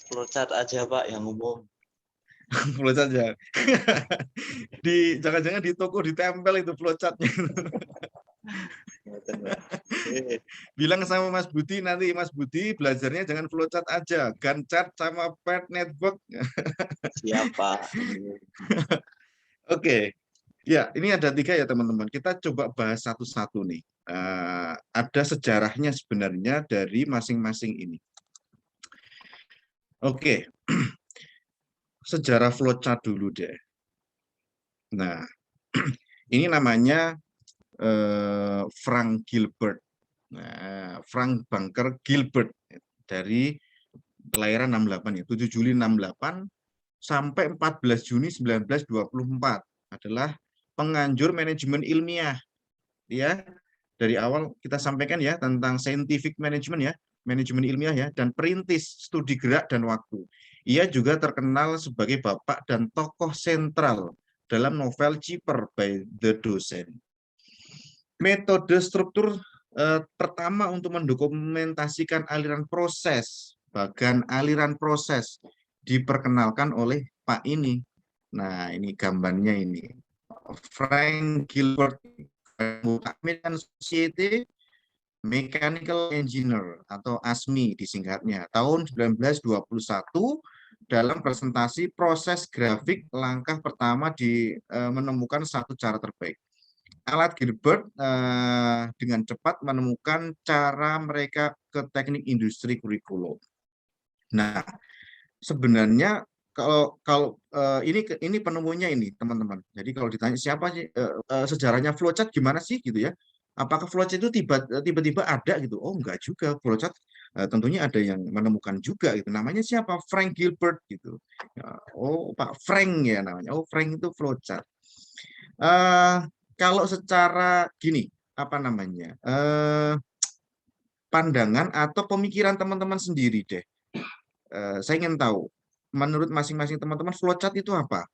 Flowchart aja Pak, yang umum. Flowchart ya. Jangan-jangan di toko ditempel itu flowchartnya. Bilang sama Mas Budi nanti, Mas Budi belajarnya jangan flowchart aja, Gantt chart sama paired network. Siapa? Oke. Ya, ini ada 3 ya teman-teman. Kita coba bahas satu-satu nih. Ada sejarahnya sebenarnya dari masing-masing ini. Oke. Sejarah flowchart dulu deh. Nah, ini namanya Frank Gilbert. Nah, Frank Bunker Gilbert dari kelahiran 68 ya, 7 Juli 68 sampai 14 Juni 1924 adalah penganjur manajemen ilmiah. Ya, dari awal kita sampaikan ya tentang scientific management ya, manajemen ilmiah ya, dan perintis studi gerak dan waktu. Ia juga terkenal sebagai bapak dan tokoh sentral dalam novel Cheaper by the Dozen. Metode struktur pertama untuk mendokumentasikan aliran proses, bahkan aliran proses diperkenalkan oleh Pak ini. Nah, ini gambarnya ini. Frank Gilbert, American Society Mechanical Engineer atau ASME disingkatnya, tahun 1921 dalam presentasi proses grafik langkah pertama menemukan satu cara terbaik. Alat Gilbert dengan cepat menemukan cara mereka ke teknik industri kurikulum. Nah, sebenarnya kalau ini penemunya ini teman-teman. Jadi kalau ditanya siapa sih sejarahnya flowchart gimana sih gitu ya? Apakah flowchart itu tiba-tiba ada gitu? Oh enggak juga, flowchart tentunya ada yang menemukan juga gitu. Namanya siapa? Frank Gilbert gitu. Oh Pak Frank ya namanya. Oh Frank itu flowchart. Kalau secara gini apa namanya? Pandangan atau pemikiran teman-teman sendiri deh. Saya ingin tahu menurut masing-masing teman-teman flowchart itu apa?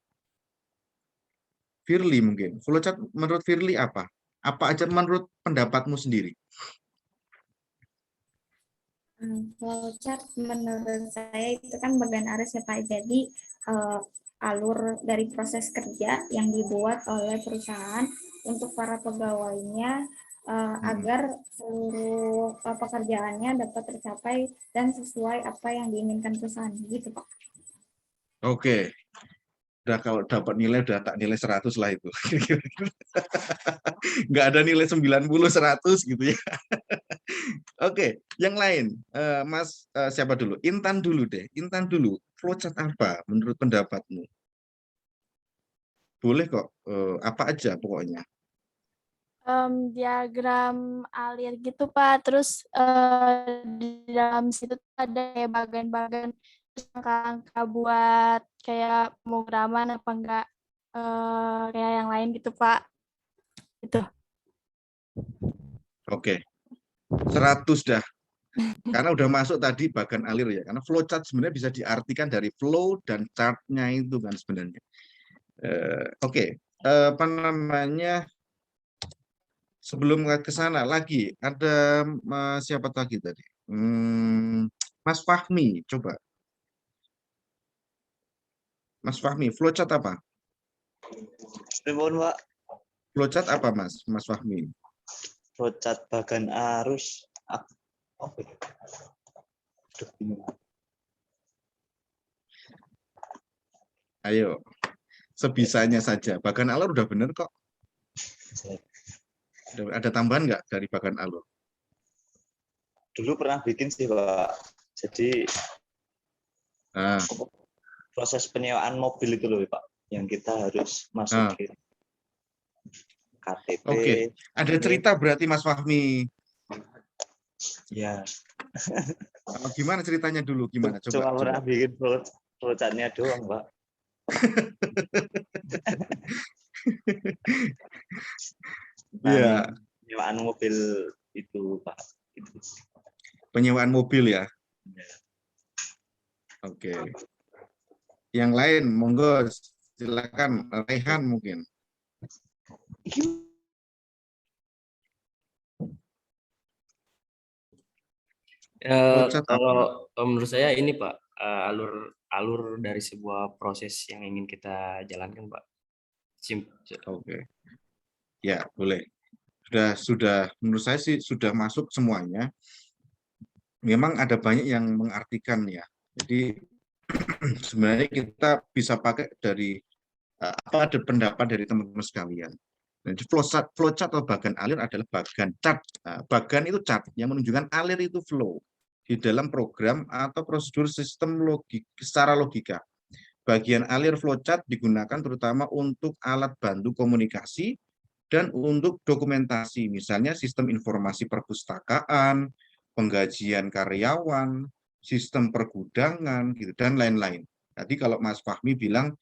Firly mungkin. Flowchart menurut Firly apa? Apa aja menurut pendapatmu sendiri? Flowchart menurut saya itu kan bagian arus ya Pak. Jadi alur dari proses kerja yang dibuat oleh perusahaan untuk para pegawainya agar seluruh pekerjaannya dapat tercapai dan sesuai apa yang diinginkan perusahaan gitu Pak. Oke. Udah kalau dapat nilai udah tak nilai 100 lah itu. Nggak ada nilai 90 100 gitu ya. Oke, yang lain. Mas siapa dulu? Intan dulu deh. Intan dulu. Flowchart apa menurut pendapatmu? Boleh kok. Apa aja pokoknya. Diagram alir gitu Pak, terus di dalam situ ada kayak bagian-bagian angka-angka buat kayak pemrograman apa enggak kayak yang lain gitu Pak. Itu. Oke. 100 dah. Karena udah masuk tadi bagian alir ya. Karena flowchart sebenarnya bisa diartikan dari flow dan chart-nya itu kan sebenarnya. Oke. Apa namanya? Sebelum ke sana lagi ada siapa lagi tadi? Mas Fahmi, coba. Mas Fahmi, flowchart apa? Pak. Flowchart apa Mas Fahmi? Flowchart bagan arus. Ayo, sebisanya saja. Bagan alur udah bener kok. Ada tambahan nggak dari bagan alur? Dulu pernah bikin sih Pak. Jadi proses penyewaan mobil itu loh Pak, yang kita harus masukin KTP. Oke, ada cerita berarti Mas Fahmi. Ya, Gimana ceritanya dulu? Gimana? cuma Coba. pernah bikin flowchart-nya doang, Pak. Iya, Penyewaan mobil itu, Pak. Itu. penyewaan mobil ya. Ya. Oke. Yang lain, monggo silakan Rehan mungkin. Flowchart apa? Kalau menurut saya ini Pak, alur dari sebuah proses yang ingin kita jalankan Pak. Oke. Ya, boleh. Sudah menurut saya sih sudah masuk semuanya. Memang ada banyak yang mengartikan ya. Jadi sebenarnya kita bisa pakai dari apa ada pendapat dari teman-teman sekalian. Jadi flowchart atau bagan alir adalah bagan chart. Bagan itu chart yang menunjukkan alir itu flow di dalam program atau prosedur sistem secara logika. Bagian alir flowchart digunakan terutama untuk alat bantu komunikasi dan untuk dokumentasi, misalnya sistem informasi perpustakaan, penggajian karyawan, sistem pergudangan, gitu dan lain-lain. Tadi kalau Mas Fahmi bilang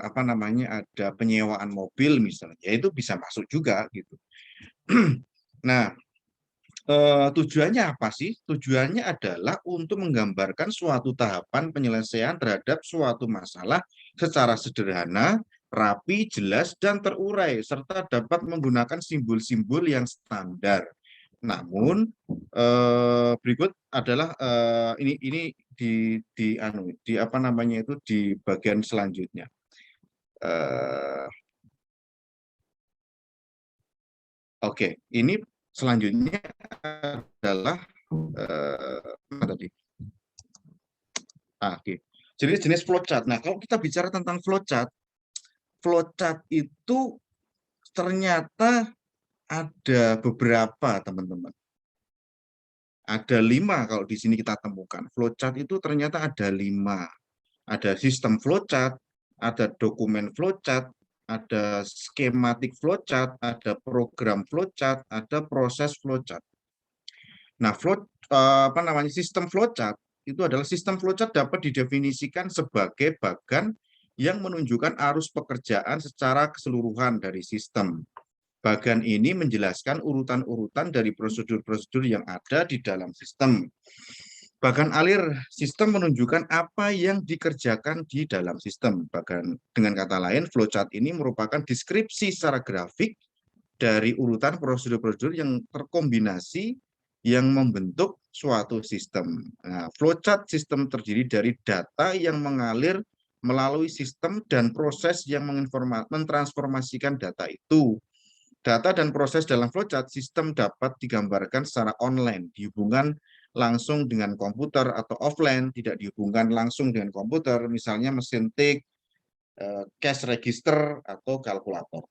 apa namanya ada penyewaan mobil misalnya, ya itu bisa masuk juga gitu. Nah, tujuannya apa sih? Tujuannya adalah untuk menggambarkan suatu tahapan penyelesaian terhadap suatu masalah secara sederhana, rapi, jelas, dan terurai, serta dapat menggunakan simbol-simbol yang standar. Namun berikut adalah ini di apa namanya itu di bagian selanjutnya. Oke, ini selanjutnya adalah apa tadi? Oke. Jenis-jenis flowchart. Nah, kalau kita bicara tentang flowchart itu ternyata ada beberapa, teman-teman. Ada 5 kalau di sini kita temukan. Flowchart itu ternyata ada 5. Ada sistem flowchart, ada dokumen flowchart, ada skematik flowchart, ada program flowchart, ada proses flowchart. Nah, apa namanya sistem flowchart itu adalah sistem flowchart dapat didefinisikan sebagai bagan yang menunjukkan arus pekerjaan secara keseluruhan dari sistem. Bagan ini menjelaskan urutan-urutan dari prosedur-prosedur yang ada di dalam sistem. Bagan alir sistem menunjukkan apa yang dikerjakan di dalam sistem. Bahkan dengan kata lain, flowchart ini merupakan deskripsi secara grafik dari urutan prosedur-prosedur yang terkombinasi yang membentuk suatu sistem. Nah, flowchart sistem terdiri dari data yang mengalir melalui sistem dan proses yang mentransformasikan data itu. Data dan proses dalam flowchart sistem dapat digambarkan secara online, dihubungkan langsung dengan komputer atau offline, tidak dihubungkan langsung dengan komputer, misalnya mesin tik, cash register, atau kalkulator.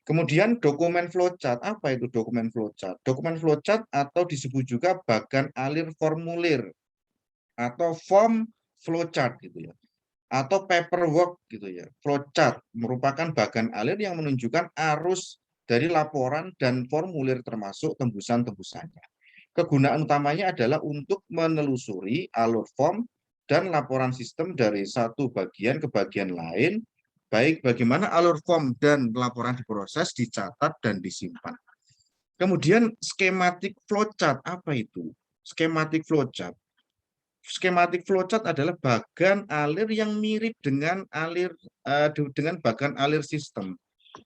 Kemudian dokumen flowchart, apa itu dokumen flowchart? Dokumen flowchart atau disebut juga bagan alir formulir atau form flowchart gitu ya. Atau paperwork gitu ya. Flowchart merupakan bagan alir yang menunjukkan arus dari laporan dan formulir termasuk tembusan-tembusannya. Kegunaan utamanya adalah untuk menelusuri alur form dan laporan sistem dari satu bagian ke bagian lain, baik bagaimana alur form dan laporan diproses, dicatat, dan disimpan. Kemudian skematik flowchart, apa itu? Skematik flowchart. Skematik flowchart adalah bagan alir yang mirip dengan bagan alir sistem,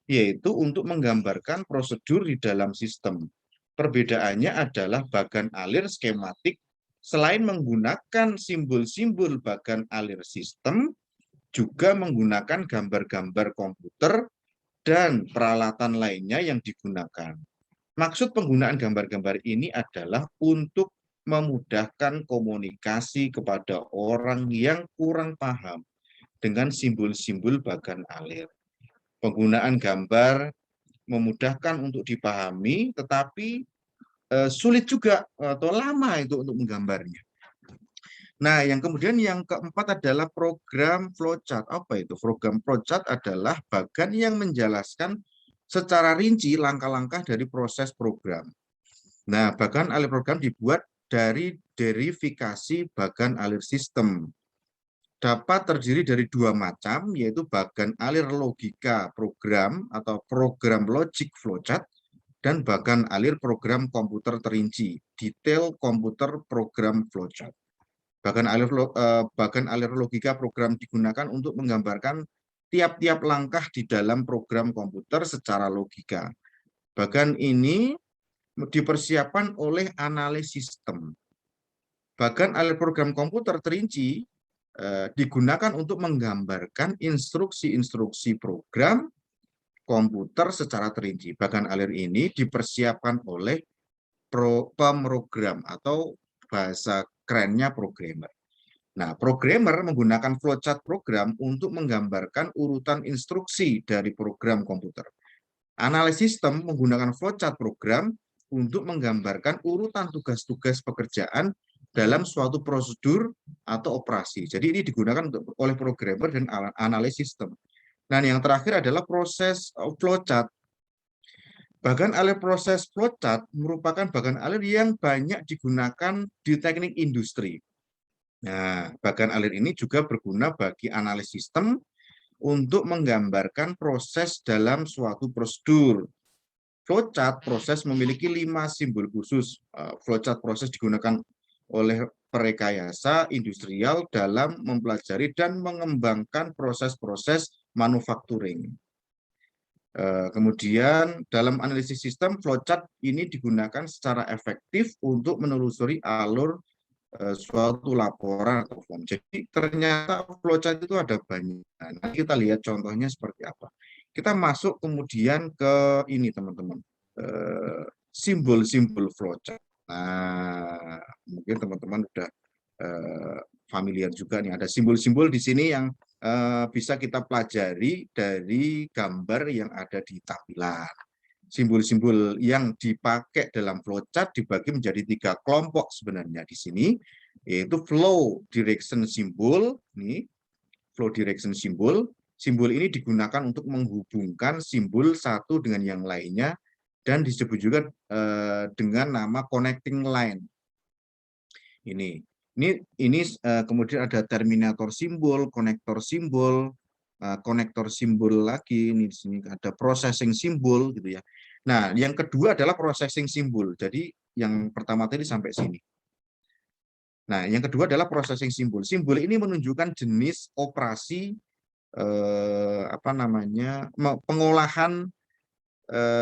yaitu untuk menggambarkan prosedur di dalam sistem. Perbedaannya adalah bagan alir skematik selain menggunakan simbol-simbol bagan alir sistem, juga menggunakan gambar-gambar komputer dan peralatan lainnya yang digunakan. Maksud penggunaan gambar-gambar ini adalah untuk memudahkan komunikasi kepada orang yang kurang paham dengan simbol-simbol bagan alir. Penggunaan gambar memudahkan untuk dipahami, tetapi sulit juga atau lama itu untuk menggambarnya. Nah, yang keempat adalah program flowchart. Apa itu? Program flowchart adalah bagan yang menjelaskan secara rinci langkah-langkah dari proses program. Nah, bagan alir program dibuat dari derifikasi bagan alir sistem. Dapat terdiri dari dua macam, yaitu bagan alir logika program atau program logic flowchart, dan bagan alir program komputer terinci, detail komputer program flowchart. Bagan alir logika program digunakan untuk menggambarkan tiap-tiap langkah di dalam program komputer secara logika. Bagan ini dipersiapkan oleh analis sistem. Bagan alir program komputer terinci digunakan untuk menggambarkan instruksi-instruksi program komputer secara terinci. Bagan alir ini dipersiapkan oleh pemrogram atau bahasa kerennya programmer. Nah, programmer menggunakan flowchart program untuk menggambarkan urutan instruksi dari program komputer. Analis sistem menggunakan flowchart program untuk menggambarkan urutan tugas-tugas pekerjaan dalam suatu prosedur atau operasi. Jadi ini digunakan oleh programmer dan analis sistem. Nah, yang terakhir adalah proses flowchart. Bagan alir proses flowchart merupakan bagan alir yang banyak digunakan di teknik industri. Nah, bagan alir ini juga berguna bagi analis sistem untuk menggambarkan proses dalam suatu prosedur. Flowchart proses memiliki 5 simbol khusus. Flowchart proses digunakan oleh perekayasa industrial dalam mempelajari dan mengembangkan proses-proses manufacturing. Kemudian dalam analisis sistem, flowchart ini digunakan secara efektif untuk menelusuri alur suatu laporan atau form. Jadi ternyata flowchart itu ada banyak. Nah, nanti kita lihat contohnya seperti apa. Kita masuk kemudian ke ini teman-teman, simbol-simbol flowchart. Nah, mungkin teman-teman udah familiar juga nih. Ada simbol-simbol di sini yang bisa kita pelajari dari gambar yang ada di tampilan. Simbol-simbol yang dipakai dalam flowchart dibagi menjadi 3 kelompok sebenarnya di sini, yaitu flow direction symbol. Ini flow direction symbol. Simbol ini digunakan untuk menghubungkan simbol satu dengan yang lainnya dan disebut juga dengan nama connecting line. Ini kemudian ada terminator simbol, konektor simbol lagi. Ini di sini ada processing simbol gitu ya. Nah, yang kedua adalah processing simbol. Jadi yang pertama tadi sampai sini. Nah, yang kedua adalah processing simbol. Simbol ini menunjukkan jenis operasi pengolahan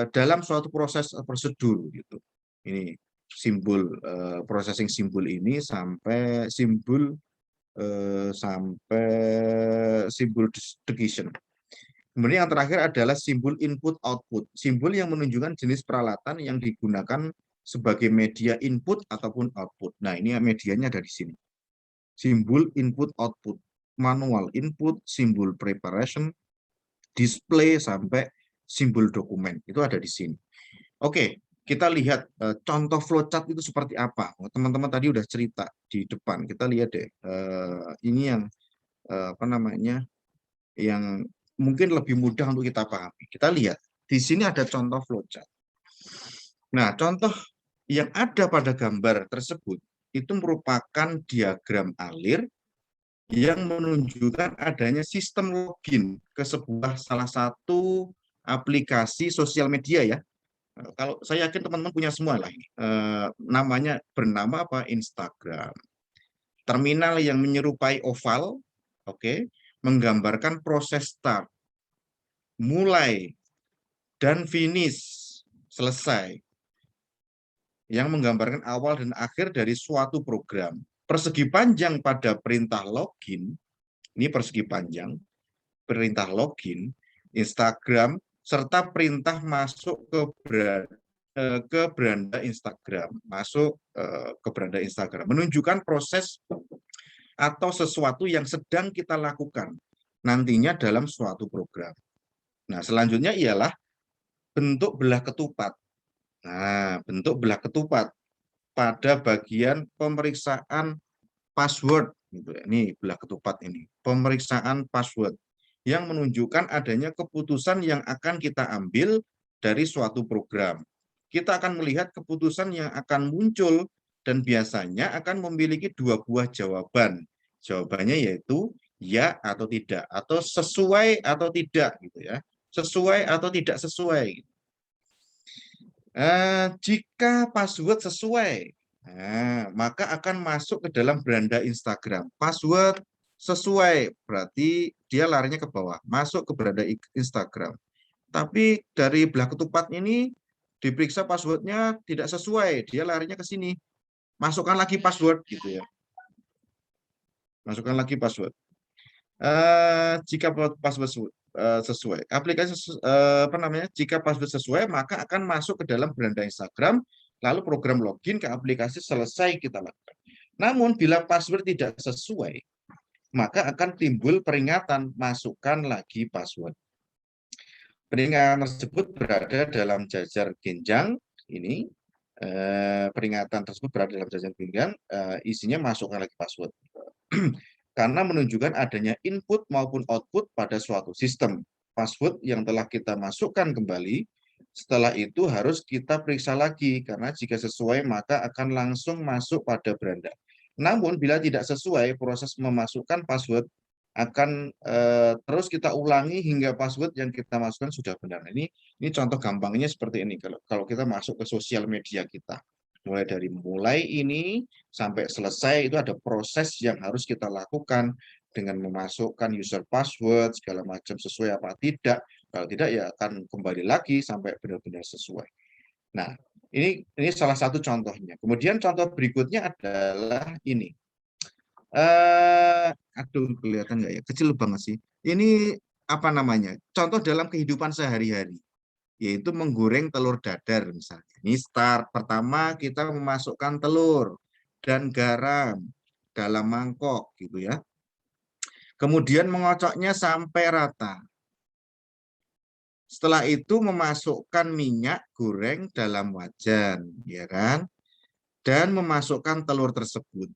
dalam suatu proses prosedur gitu. Ini simbol processing simbol ini sampai simbol decision. Kemudian yang terakhir adalah simbol input-output. Simbol yang menunjukkan jenis peralatan yang digunakan sebagai media input ataupun output. Nah, ini medianya ada di sini. Simbol input-output, manual input, simbol preparation, display, sampai simbol dokumen. Itu ada di sini. Oke, kita lihat contoh flowchart itu seperti apa. Teman-teman tadi udah cerita di depan. Kita lihat deh. Ini yang yang mungkin lebih mudah untuk kita pahami. Kita lihat, di sini ada contoh flowchart. Nah, contoh yang ada pada gambar tersebut itu merupakan diagram alir yang menunjukkan adanya sistem login ke salah satu aplikasi sosial media ya. Kalau saya yakin teman-teman punya semua lah ini. Namanya bernama apa? Instagram. Terminal yang menyerupai oval, oke, menggambarkan proses start, mulai, dan finish, selesai, yang menggambarkan awal dan akhir dari suatu program. Persegi panjang pada perintah login, ini persegi panjang, perintah login, Instagram, serta perintah masuk ke beranda Instagram, menunjukkan proses atau sesuatu yang sedang kita lakukan nantinya dalam suatu program. Nah, selanjutnya ialah bentuk belah ketupat. Nah, bentuk belah ketupat pada bagian pemeriksaan password. Ini belah ketupat ini, pemeriksaan password yang menunjukkan adanya keputusan yang akan kita ambil dari suatu program. kita akan melihat keputusan yang akan muncul dan biasanya akan memiliki dua buah jawaban. Jawabannya yaitu ya atau tidak, atau sesuai atau tidak gitu ya. Sesuai atau tidak sesuai. Jika password sesuai, maka akan masuk ke dalam beranda Instagram. Password sesuai, berarti dia larinya ke bawah, masuk ke beranda Instagram. Tapi dari belah ketupat ini diperiksa passwordnya tidak sesuai, dia larinya ke sini. Masukkan lagi password gitu ya. Masukkan lagi password. Jika password sesuai, aplikasi jika password sesuai, maka akan masuk ke dalam beranda Instagram, lalu program login ke aplikasi selesai kita lakukan. Namun bila password tidak sesuai, maka akan timbul peringatan masukkan lagi password. Peringatan tersebut berada dalam jajar genjang ini. Peringatan tersebut berada dalam jajar genjang, isinya masukkan lagi password. Karena menunjukkan adanya input maupun output pada suatu sistem. Password yang telah kita masukkan kembali, setelah itu harus kita periksa lagi, karena jika sesuai maka akan langsung masuk pada beranda. Namun bila tidak sesuai, proses memasukkan password akan terus kita ulangi hingga password yang kita masukkan sudah benar. Ini contoh gampangnya seperti ini. Kalau kita masuk ke sosial media kita, mulai ini sampai selesai itu ada proses yang harus kita lakukan dengan memasukkan user password segala macam sesuai apa tidak. Kalau tidak ya akan kembali lagi sampai benar-benar sesuai. Nah, ini salah satu contohnya. Kemudian contoh berikutnya adalah ini. Aduh, kelihatan nggak ya? Kecil banget sih. Ini apa namanya? Contoh dalam kehidupan sehari-hari, yaitu menggoreng telur dadar misalnya. Ini start pertama kita memasukkan telur dan garam dalam mangkok gitu ya. Kemudian mengocoknya sampai rata. Setelah itu memasukkan minyak goreng dalam wajan, ya kan? Dan memasukkan telur tersebut.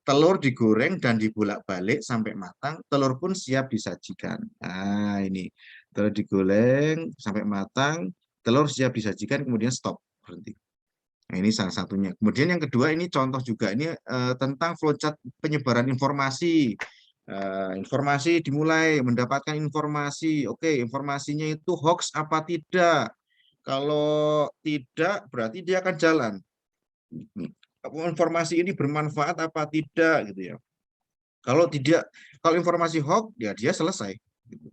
Telur digoreng dan dibolak-balik sampai matang, telur pun siap disajikan. Nah, ini telur digoreng sampai matang, telur siap disajikan, kemudian stop, berhenti. Nah, ini salah satunya. Kemudian yang kedua ini contoh juga, ini tentang flowchart penyebaran informasi. Informasi dimulai, mendapatkan informasi. Oke, informasinya itu hoax apa tidak? Kalau tidak, berarti dia akan jalan. Informasi ini bermanfaat apa tidak gitu ya. Kalau tidak, kalau informasi hoax ya dia selesai gitu.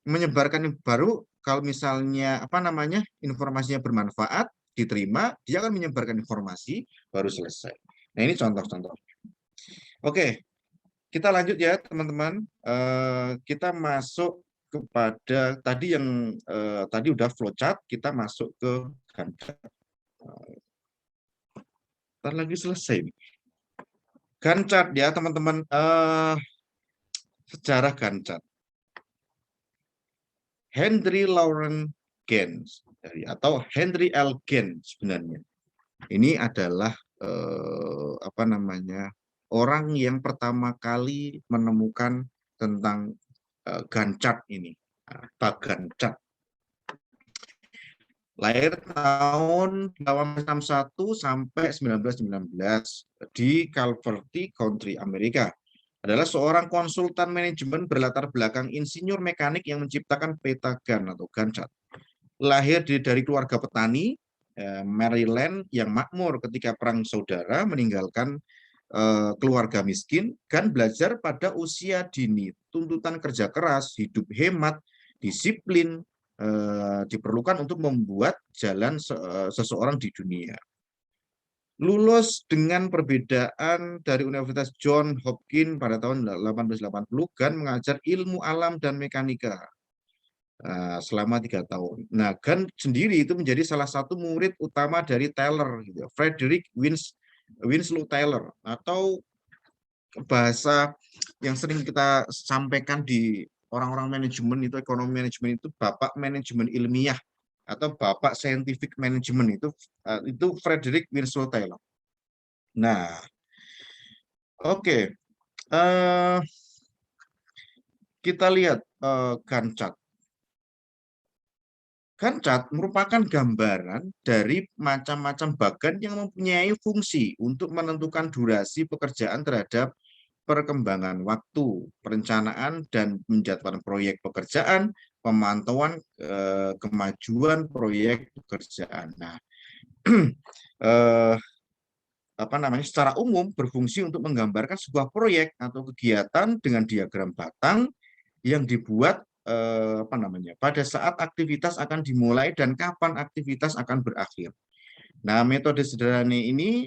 Menyebarkan baru kalau misalnya apa namanya informasinya bermanfaat diterima, dia akan menyebarkan informasi baru selesai. Nah, ini contoh-contoh. Oke, kita lanjut ya teman-teman. Kita masuk kepada tadi yang tadi udah flowchart, kita masuk ke Gantt chart. Ntar lagi selesai. Gantt chart ya teman-teman. Sejarah Gantt chart. Henry Lawrence Gantt atau Henry L. Gantt sebenarnya. Ini adalah apa namanya orang yang pertama kali menemukan tentang Gantt chart ini, Gantt chart. Lahir tahun 1861 sampai 1919 di Calvert County, Amerika. Adalah seorang konsultan manajemen berlatar belakang insinyur mekanik yang menciptakan peta Gantt atau Gantt chart. Lahir dari keluarga petani Maryland yang makmur ketika perang saudara, meninggalkan keluarga miskin. Gantt belajar pada usia dini tuntutan kerja keras, hidup hemat, disiplin diperlukan untuk membuat jalan seseorang di dunia. Lulus dengan perbedaan dari Universitas Johns Hopkins pada tahun 1880, Gantt mengajar ilmu alam dan mekanika selama 3 tahun. Nah, Gantt sendiri itu menjadi salah satu murid utama dari Taylor, gitu, Frederick Winslow Taylor, atau bahasa yang sering kita sampaikan di orang-orang manajemen itu, ekonomi manajemen itu, bapak manajemen ilmiah atau bapak scientific management itu Frederick Winslow Taylor. Nah, oke. Kita lihat Gantt chart. Gantt chart merupakan gambaran dari macam-macam bagan yang mempunyai fungsi untuk menentukan durasi pekerjaan terhadap perkembangan waktu, perencanaan dan menjadwalkan proyek pekerjaan, pemantauan kemajuan proyek pekerjaan. Nah, secara umum berfungsi untuk menggambarkan sebuah proyek atau kegiatan dengan diagram batang yang dibuat pada saat aktivitas akan dimulai dan kapan aktivitas akan berakhir. Nah, metode sederhana ini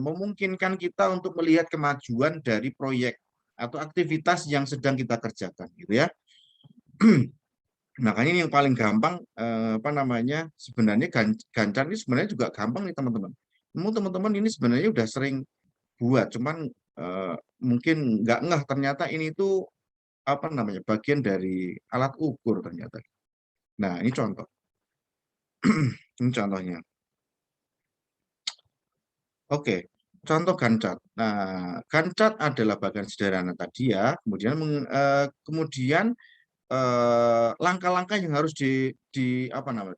memungkinkan kita untuk melihat kemajuan dari proyek atau aktivitas yang sedang kita kerjakan, gitu ya. Makanya ini yang paling gampang, sebenarnya Gantt chart ini sebenarnya juga gampang nih teman-teman. Teman-teman ini sebenarnya udah sering buat, cuman mungkin nggak ngeh ternyata ini tuh bagian dari alat ukur ternyata. Nah, ini contoh. Ini contohnya. Oke, contoh Gantt chart. Nah, Gantt chart adalah bagian sederhana tadi ya. Kemudian langkah-langkah yang harus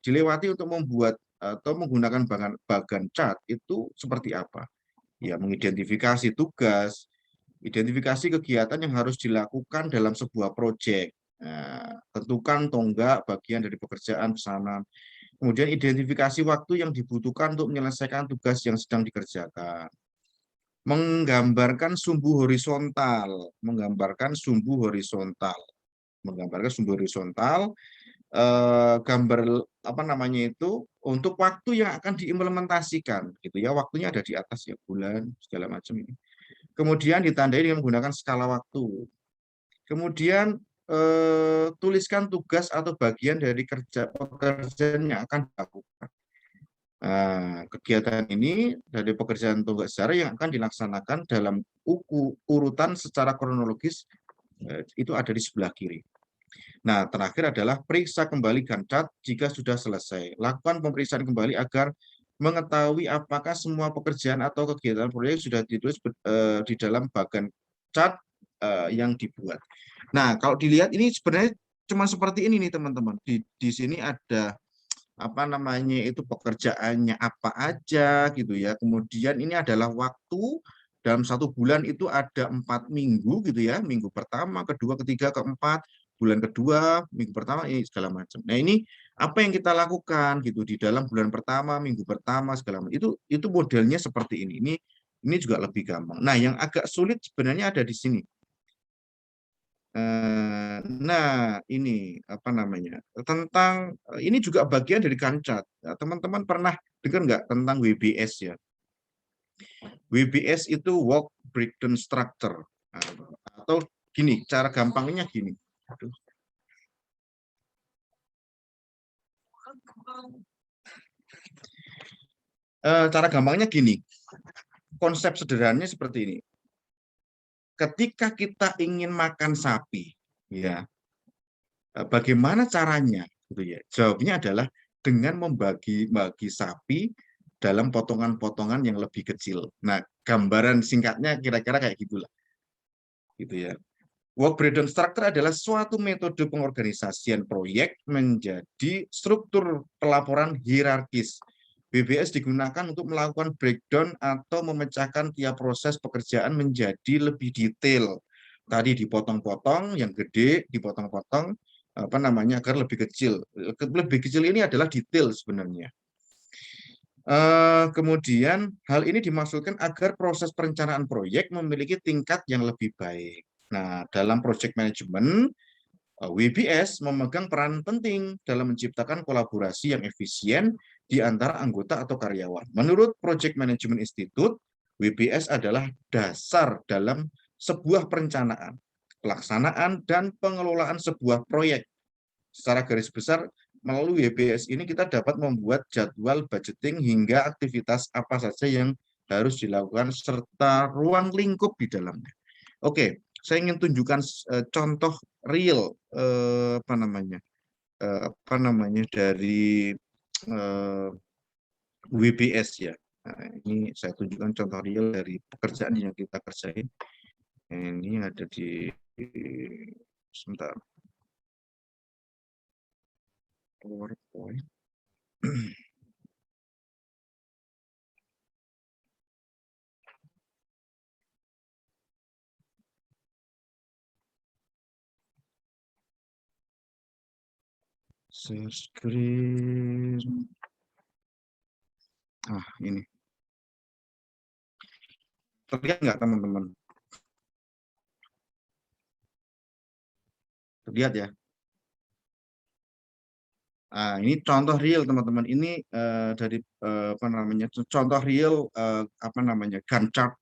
dilewati untuk membuat atau menggunakan bagan chart itu seperti apa? Ya, mengidentifikasi tugas, identifikasi kegiatan yang harus dilakukan dalam sebuah proyek. Nah, tentukan tonggak bagian dari pekerjaan pesanan. Kemudian identifikasi waktu yang dibutuhkan untuk menyelesaikan tugas yang sedang dikerjakan. Menggambarkan sumbu horizontal, gambar untuk waktu yang akan diimplementasikan, gitu ya. Waktunya ada di atas ya, bulan segala macam ini. Kemudian ditandai dengan menggunakan skala waktu. Kemudian tuliskan tugas atau bagian dari pekerjaan yang akan dilakukan. Nah, kegiatan ini dari pekerjaan tugas sejarah yang akan dilaksanakan dalam urutan secara kronologis itu ada di sebelah kiri. Nah, terakhir adalah periksa kembali Gantt chart jika sudah selesai. Lakukan pemeriksaan kembali agar mengetahui apakah semua pekerjaan atau kegiatan proyek sudah ditulis di dalam bagan chart yang dibuat. Nah, kalau dilihat ini sebenarnya cuma seperti ini nih teman-teman. Di sini ada pekerjaannya apa aja gitu ya. Kemudian ini adalah waktu dalam 1 bulan itu ada 4 minggu gitu ya. Minggu pertama, kedua, ketiga, keempat, bulan kedua, minggu pertama, ini segala macam. Nah, ini apa yang kita lakukan gitu di dalam bulan pertama, minggu pertama segala macam. Itu modelnya seperti ini. Ini juga lebih gampang. Nah, yang agak sulit sebenarnya ada di sini. Nah, ini tentang ini juga bagian dari Gantt chart. Teman-teman pernah dengar nggak tentang WBS ya? WBS itu Work Breakdown Structure. Atau gini, cara gampangnya gini. Cara gampangnya gini. Konsep sederhananya seperti ini. Ketika kita ingin makan sapi, ya, bagaimana caranya? Gitu ya. Jawabnya adalah dengan membagi sapi dalam potongan-potongan yang lebih kecil. Nah, gambaran singkatnya kira-kira kayak gitulah. Gitu ya. Work breakdown structure adalah suatu metode pengorganisasian proyek menjadi struktur pelaporan hierarkis. BBS digunakan untuk melakukan breakdown atau memecahkan tiap proses pekerjaan menjadi lebih detail. Tadi dipotong-potong, yang gede dipotong-potong, agar lebih kecil. Lebih kecil ini adalah detail sebenarnya. Kemudian hal ini dimaksudkan agar proses perencanaan proyek memiliki tingkat yang lebih baik. Nah, dalam project management, WBS memegang peran penting dalam menciptakan kolaborasi yang efisien di antara anggota atau karyawan. Menurut Project Management Institute, WBS adalah dasar dalam sebuah perencanaan, pelaksanaan, dan pengelolaan sebuah proyek. Secara garis besar, melalui WBS ini kita dapat membuat jadwal budgeting hingga aktivitas apa saja yang harus dilakukan serta ruang lingkup di dalamnya. Oke, saya ingin tunjukkan contoh real dari WBS ya. Nah, ini saya tunjukkan contoh real dari pekerjaan yang kita kerjain. Ini ada di sebentar. PowerPoint. Share screen. Ini. Terlihat nggak teman-teman? Terlihat ya? Ini contoh real teman-teman. Ini dari apa namanya? Contoh real apa namanya? Gantt chart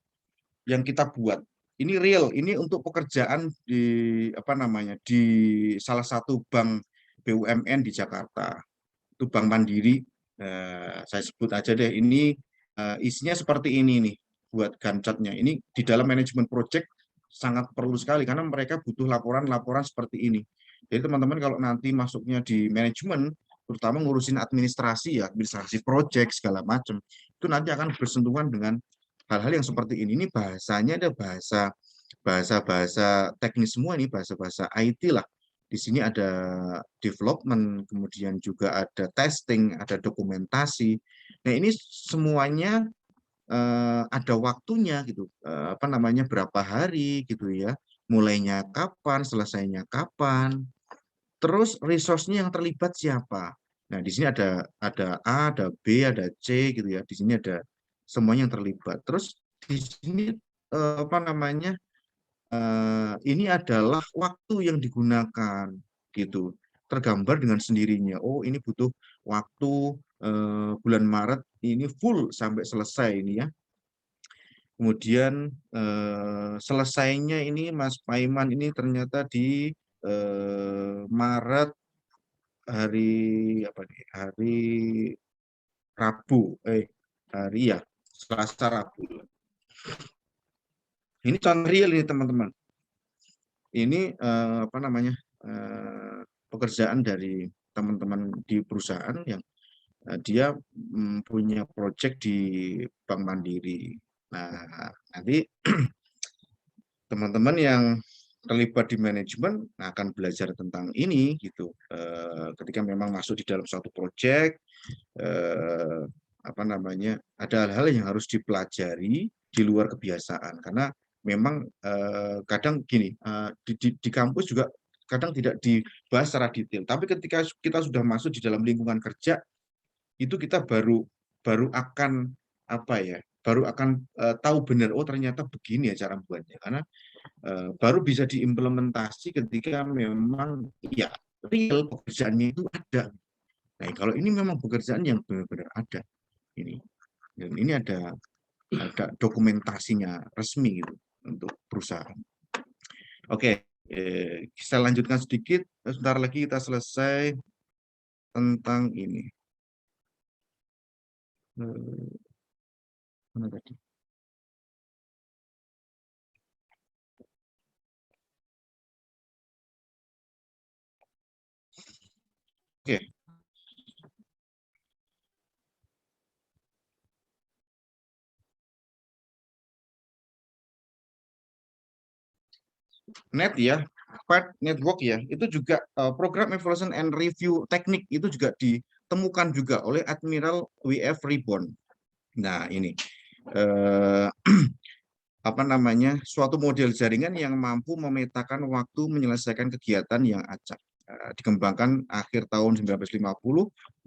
yang kita buat. Ini real. Ini untuk pekerjaan di apa namanya? Di salah satu bank BUMN di Jakarta. Itu Bank Mandiri. Saya sebut aja deh. Ini isinya seperti ini nih. Buat Gantt chart-nya. Ini di dalam manajemen project sangat perlu sekali karena mereka butuh laporan-laporan seperti ini. Jadi teman-teman kalau nanti masuknya di manajemen, terutama ngurusin administrasi ya, administrasi project segala macam, itu nanti akan bersentuhan dengan hal-hal yang seperti ini. Ini bahasanya ada bahasa teknis semua ini, bahasa-bahasa IT lah. Di sini ada development, kemudian juga ada testing, ada dokumentasi. Nah ini semuanya ada waktunya gitu, apa namanya berapa hari gitu ya, mulainya kapan, selesainya kapan, terus resource-nya yang terlibat siapa. Nah di sini ada A, ada B, ada C gitu ya, di sini ada semuanya yang terlibat. Terus di sini apa namanya ini adalah waktu yang digunakan gitu, tergambar dengan sendirinya. Oh ini butuh waktu bulan Maret ini full sampai selesai ini ya. Kemudian selesainya ini Mas Paiman ini ternyata di Maret hari apa nih? Hari Rabu. Hari ya Selasa Rabu. Ini contoh real ini teman-teman. Ini apa namanya? Pekerjaan dari teman-teman di perusahaan yang dia punya proyek di Bank Mandiri. Nah, nanti teman-teman yang terlibat di manajemen akan belajar tentang ini gitu. Ketika memang masuk di dalam suatu proyek, apa namanya, ada hal-hal yang harus dipelajari di luar kebiasaan karena memang kadang gini di kampus juga kadang tidak dibahas secara detail. Tapi ketika kita sudah masuk di dalam lingkungan kerja, itu kita baru akan apa ya? Baru akan tahu benar, oh ternyata begini ya cara buatnya. Karena baru bisa diimplementasi ketika memang ya real pekerjaannya itu ada. Nah, kalau ini memang pekerjaan yang benar-benar ada ini. Dan ini ada dokumentasinya resmi gitu untuk perusahaan. Oke, saya lanjutkan sedikit. Sebentar lagi kita selesai tentang ini. Mana tadi? Oke. Net ya, Part Network ya, itu juga program evaluation and review teknik itu juga ditemukan juga oleh Admiral W.F. Ribbon. Nah ini apa namanya suatu model jaringan yang mampu memetakan waktu menyelesaikan kegiatan yang acak. Dikembangkan akhir tahun 1950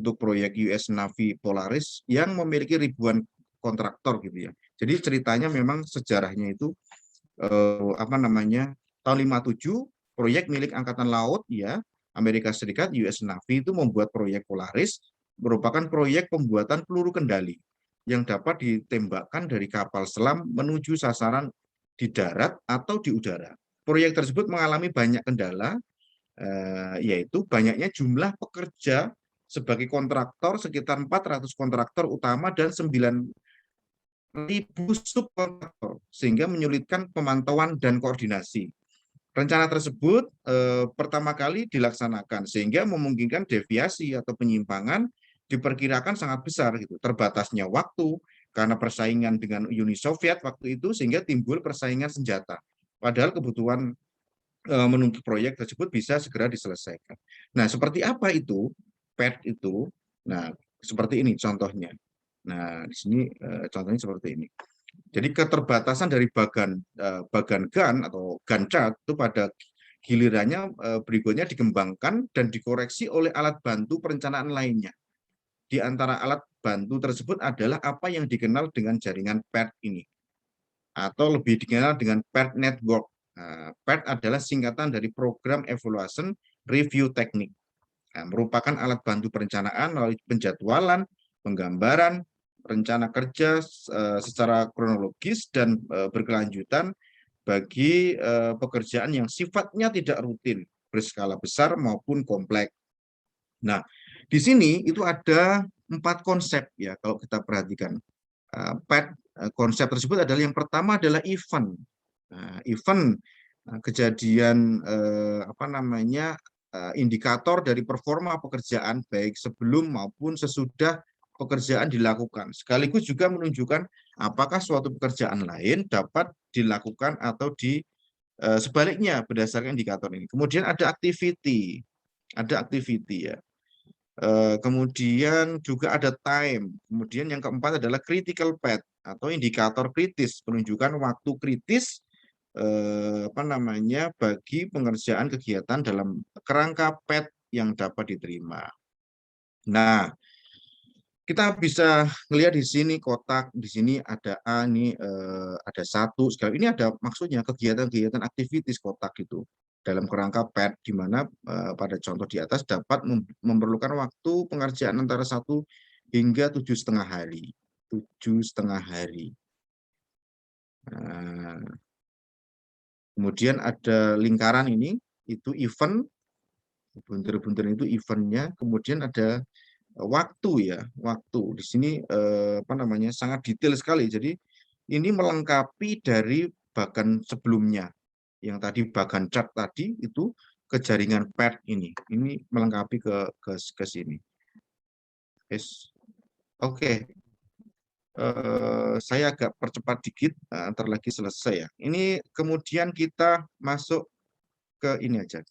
untuk proyek US Navy Polaris yang memiliki ribuan kontraktor gitu ya. Jadi ceritanya memang sejarahnya itu apa namanya tahun 57 proyek milik Angkatan Laut ya Amerika Serikat US Navy itu membuat proyek Polaris merupakan proyek pembuatan peluru kendali yang dapat ditembakkan dari kapal selam menuju sasaran di darat atau di udara. Proyek tersebut mengalami banyak kendala yaitu banyaknya jumlah pekerja sebagai kontraktor sekitar 400 kontraktor utama dan 9.000 subkontraktor sehingga menyulitkan pemantauan dan koordinasi. Rencana tersebut pertama kali dilaksanakan sehingga memungkinkan deviasi atau penyimpangan diperkirakan sangat besar gitu. Terbatasnya waktu karena persaingan dengan Uni Soviet waktu itu sehingga timbul persaingan senjata. Padahal kebutuhan menuntut proyek tersebut bisa segera diselesaikan. Nah, seperti apa itu? PET itu, nah seperti ini contohnya. Nah, di sini contohnya seperti ini. Jadi keterbatasan dari bagan GAN atau GAN chart itu pada gilirannya berikutnya dikembangkan dan dikoreksi oleh alat bantu perencanaan lainnya. Di antara alat bantu tersebut adalah apa yang dikenal dengan jaringan PET ini, atau lebih dikenal dengan PET Network. PET adalah singkatan dari Program Evaluation Review Technique. Merupakan alat bantu perencanaan melalui penjadwalan, penggambaran, rencana kerja secara kronologis dan berkelanjutan bagi pekerjaan yang sifatnya tidak rutin, berskala besar maupun kompleks. Nah, di sini itu ada 4 konsep ya kalau kita perhatikan. PET konsep tersebut adalah yang pertama adalah event. Event kejadian indikator dari performa pekerjaan baik sebelum maupun sesudah pekerjaan dilakukan. Sekaligus juga menunjukkan apakah suatu pekerjaan lain dapat dilakukan atau sebaliknya berdasarkan indikator ini. Kemudian ada activity ya. Kemudian juga ada time. Kemudian yang keempat adalah critical path atau indikator kritis, penunjukan waktu kritis bagi pengerjaan kegiatan dalam kerangka PET yang dapat diterima. Nah, kita bisa melihat di sini kotak, di sini ada A, ini ada 1, sekali ini ada maksudnya kegiatan-kegiatan aktivitas kotak itu dalam kerangka PET, di mana pada contoh di atas dapat memerlukan waktu pengerjaan antara 1 hingga 7,5 hari. 7,5 hari. Kemudian ada lingkaran ini, itu event, buntir-buntir itu eventnya. Kemudian ada waktu ya, waktu di sini sangat detail sekali. Jadi ini melengkapi dari bagan sebelumnya, yang tadi bagan chart tadi itu ke jaringan PET ini melengkapi ke sini. Yes. Oke. Saya agak percepat dikit, ntar lagi selesai ya. Ini kemudian kita masuk ke ini aja.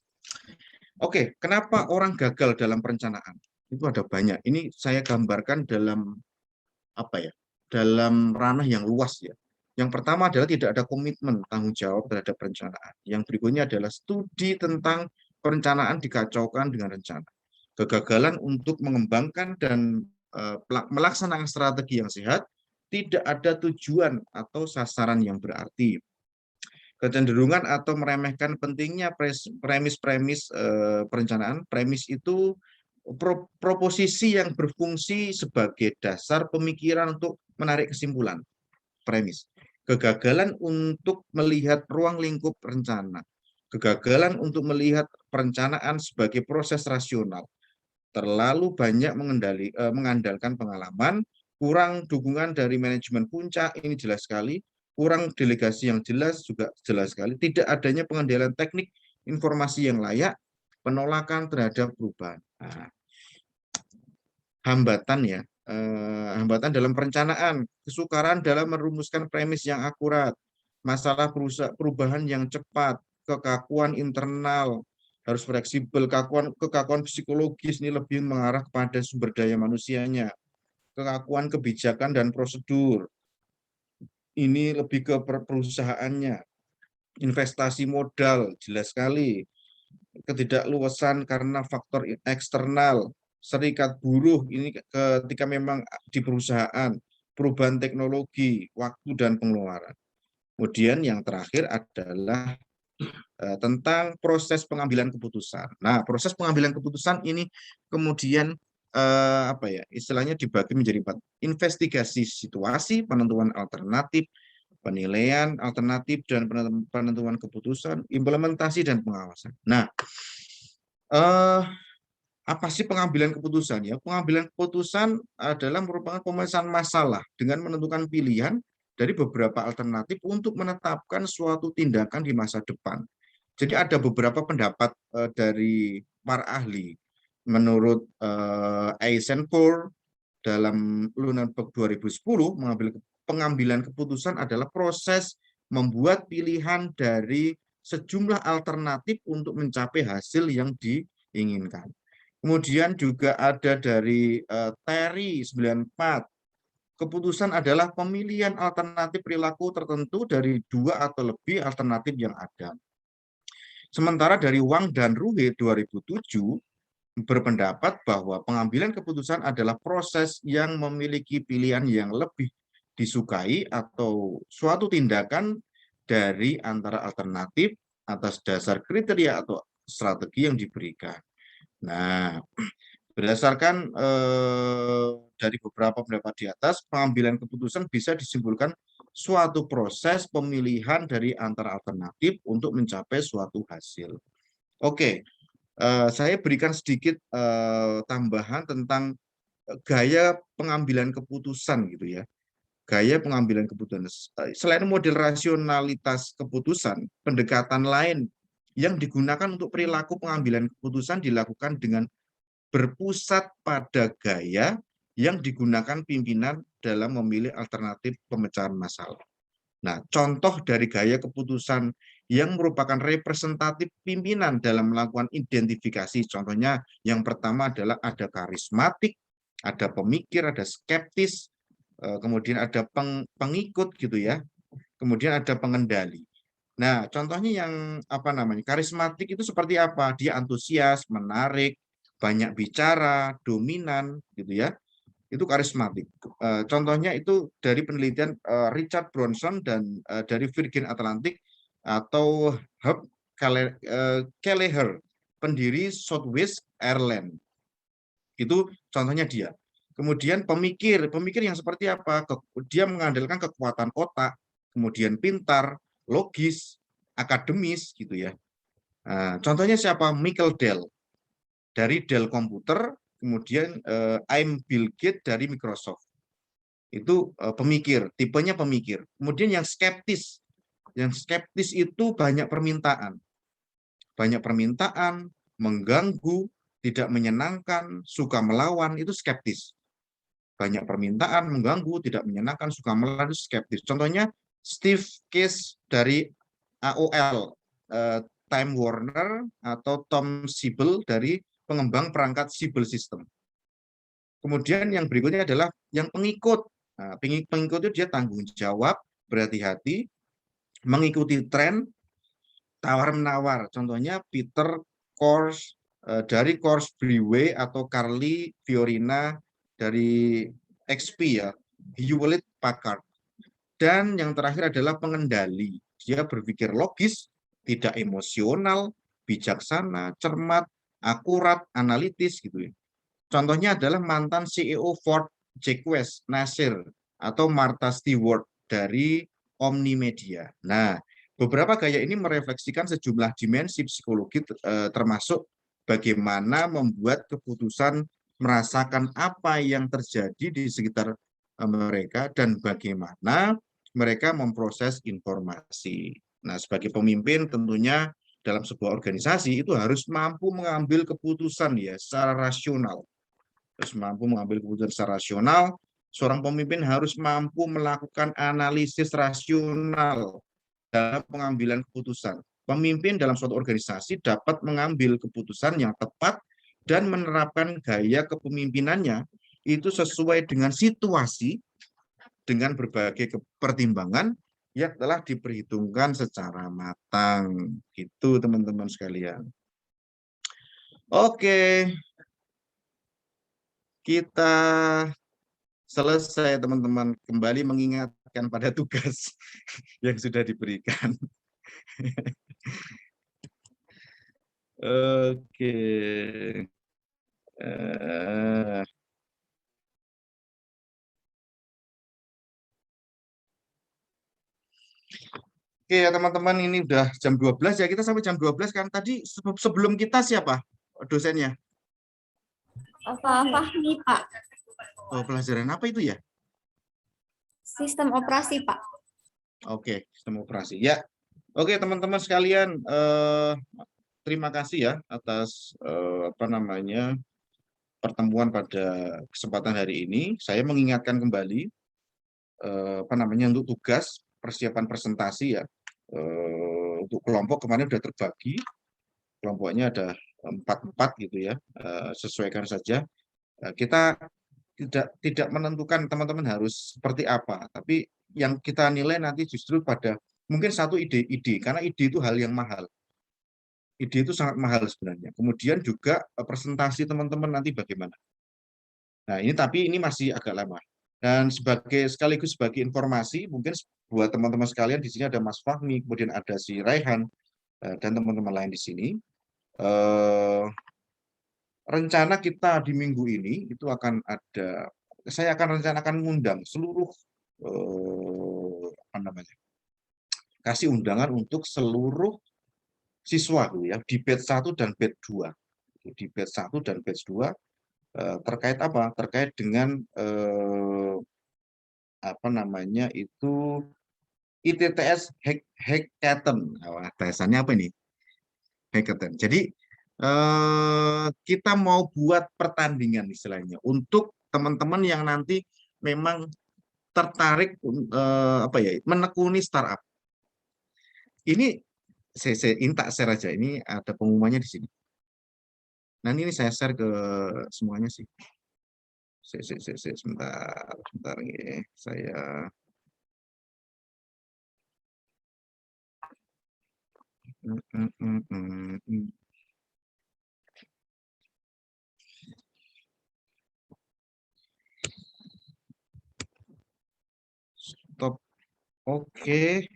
Oke, kenapa orang gagal dalam perencanaan? Itu ada banyak. Ini saya gambarkan dalam dalam ranah yang luas ya. Yang pertama adalah tidak ada komitmen tanggung jawab terhadap perencanaan. Yang berikutnya adalah studi tentang perencanaan dikacaukan dengan rencana. Kegagalan untuk mengembangkan dan melaksanakan strategi yang sehat, tidak ada tujuan atau sasaran yang berarti. Kecenderungan atau meremehkan pentingnya premis-premis perencanaan. Premis itu proposisi yang berfungsi sebagai dasar pemikiran untuk menarik kesimpulan. Premis. Kegagalan untuk melihat ruang lingkup rencana. Kegagalan untuk melihat perencanaan sebagai proses rasional. Terlalu banyak mengandalkan pengalaman, kurang dukungan dari manajemen puncak, ini jelas sekali, kurang delegasi yang jelas juga jelas sekali, tidak adanya pengendalian teknik informasi yang layak, penolakan terhadap perubahan. Hambatan ya, hambatan dalam perencanaan, kesukaran dalam merumuskan premis yang akurat, masalah perubahan yang cepat, kekakuan internal, harus fleksibel, kekakuan psikologis ini lebih mengarah kepada sumber daya manusianya, kekakuan kebijakan dan prosedur, ini lebih ke perusahaannya, investasi modal, jelas sekali, ketidakluasan karena faktor eksternal, serikat buruh, ini ketika memang di perusahaan, perubahan teknologi, waktu dan pengeluaran. Kemudian yang terakhir adalah tentang proses pengambilan keputusan. Nah, proses pengambilan keputusan ini kemudian istilahnya dibagi menjadi 4. Investigasi situasi, penentuan alternatif, penilaian alternatif dan penentuan keputusan, implementasi dan pengawasan. Nah, apa sih pengambilan keputusan ya? Pengambilan keputusan adalah merupakan pemecahan masalah dengan menentukan pilihan dari beberapa alternatif untuk menetapkan suatu tindakan di masa depan. Jadi ada beberapa pendapat dari para ahli. Menurut Eisenhower dalam Lunenburg 2010, pengambilan keputusan adalah proses membuat pilihan dari sejumlah alternatif untuk mencapai hasil yang diinginkan. Kemudian juga ada dari Terry 94. Keputusan adalah pemilihan alternatif perilaku tertentu dari 2 atau lebih alternatif yang ada. Sementara dari Wang dan Ruhe 2007 berpendapat bahwa pengambilan keputusan adalah proses yang memiliki pilihan yang lebih disukai atau suatu tindakan dari antara alternatif atas dasar kriteria atau strategi yang diberikan. Nah, berdasarkan dari beberapa pendapat di atas, pengambilan keputusan bisa disimpulkan suatu proses pemilihan dari antara alternatif untuk mencapai suatu hasil. Oke, saya berikan sedikit tambahan tentang gaya pengambilan keputusan gitu ya. Gaya pengambilan keputusan. Selain model rasionalitas keputusan, pendekatan lain yang digunakan untuk perilaku pengambilan keputusan dilakukan dengan berpusat pada gaya yang digunakan pimpinan dalam memilih alternatif pemecahan masalah. Nah, contoh dari gaya keputusan yang merupakan representatif pimpinan dalam melakukan identifikasi, contohnya yang pertama adalah ada karismatik, ada pemikir, ada skeptis, kemudian ada pengikut gitu ya, kemudian ada pengendali. Nah, contohnya yang apa namanya karismatik itu seperti apa? Dia antusias, menarik, banyak bicara, dominan, gitu ya. Itu karismatik. Contohnya itu dari penelitian Richard Bronson dan dari Virgin Atlantic atau Hub Kelleher, pendiri Southwest Airlines. Itu contohnya dia. Kemudian pemikir yang seperti apa? Dia mengandalkan kekuatan otak, kemudian pintar, logis, akademis gitu ya. Nah, contohnya siapa? Michael Dell dari Dell Computer, kemudian I'm Bill Gates dari Microsoft. Itu pemikir, tipenya pemikir. Kemudian yang skeptis itu banyak permintaan. Banyak permintaan, mengganggu, tidak menyenangkan, suka melawan, itu skeptis. Banyak permintaan, mengganggu, tidak menyenangkan, suka melawan, itu skeptis. Contohnya Steve Case dari AOL, Time Warner, atau Tom Siebel dari pengembang perangkat Siebel System. Kemudian yang berikutnya adalah yang pengikut. Nah, pengikut itu dia tanggung jawab, berhati-hati, mengikuti tren, tawar-menawar. Contohnya Peter Kors dari Kors Brewery atau Carly Fiorina dari XP ya, Hewlett Packard. Dan yang terakhir adalah pengendali. Dia berpikir logis, tidak emosional, bijaksana, cermat, akurat, analitis gitu ya. Contohnya adalah mantan CEO Ford Jacques Nasir atau Martha Stewart dari Omnimedia. Nah, beberapa gaya ini merefleksikan sejumlah dimensi psikologi termasuk bagaimana membuat keputusan merasakan apa yang terjadi di sekitar mereka dan bagaimana mereka memproses informasi. Nah, sebagai pemimpin tentunya dalam sebuah organisasi itu harus mampu mengambil keputusan ya secara rasional. Harus mampu mengambil keputusan secara rasional. Seorang pemimpin harus mampu melakukan analisis rasional dalam pengambilan keputusan. Pemimpin dalam suatu organisasi dapat mengambil keputusan yang tepat dan menerapkan gaya kepemimpinannya itu sesuai dengan situasi dengan berbagai pertimbangan yang telah diperhitungkan secara matang. Gitu teman-teman sekalian. Oke. Kita selesai teman-teman, kembali mengingatkan pada tugas yang sudah diberikan. Oke. Oke ya teman-teman, ini udah jam 12 ya, kita sampai jam 12 kan. Tadi sebelum kita siapa dosennya? Fahmi, Pak. Oh, pelajaran apa itu ya? Sistem operasi, Pak. Oke, sistem operasi. Ya, oke teman-teman sekalian, terima kasih ya atas pertemuan pada kesempatan hari ini. Saya mengingatkan kembali untuk tugas persiapan presentasi ya. Untuk kelompok kemarin sudah terbagi. Kelompoknya ada 4-4 gitu ya, sesuaikan saja. Kita tidak menentukan teman-teman harus seperti apa, tapi yang kita nilai nanti justru pada mungkin satu ide-ide, karena ide itu hal yang mahal. Ide itu sangat mahal sebenarnya. Kemudian juga presentasi teman-teman nanti bagaimana. Nah, tapi ini masih agak lama. Dan sekaligus sebagai informasi, mungkin buat teman-teman sekalian, di sini ada Mas Fahmi, kemudian ada si Raihan, dan teman-teman lain di sini. Rencana kita di minggu ini itu akan ada, saya akan rencanakan mengundang seluruh, kasih undangan untuk seluruh siswa ya, di batch 1 dan batch 2. Di batch 1 dan batch 2 terkait apa? Terkait dengan itu ITTS Hackathon. Tesannya apa ini? Hackathon. Jadi kita mau buat pertandingan istilahnya untuk teman-teman yang nanti memang tertarik menekuni startup. Ini saya share aja. Ini ada pengumumannya di sini. Nah, ini saya share ke semuanya sih. Sebentar ya. Saya stop. Oke.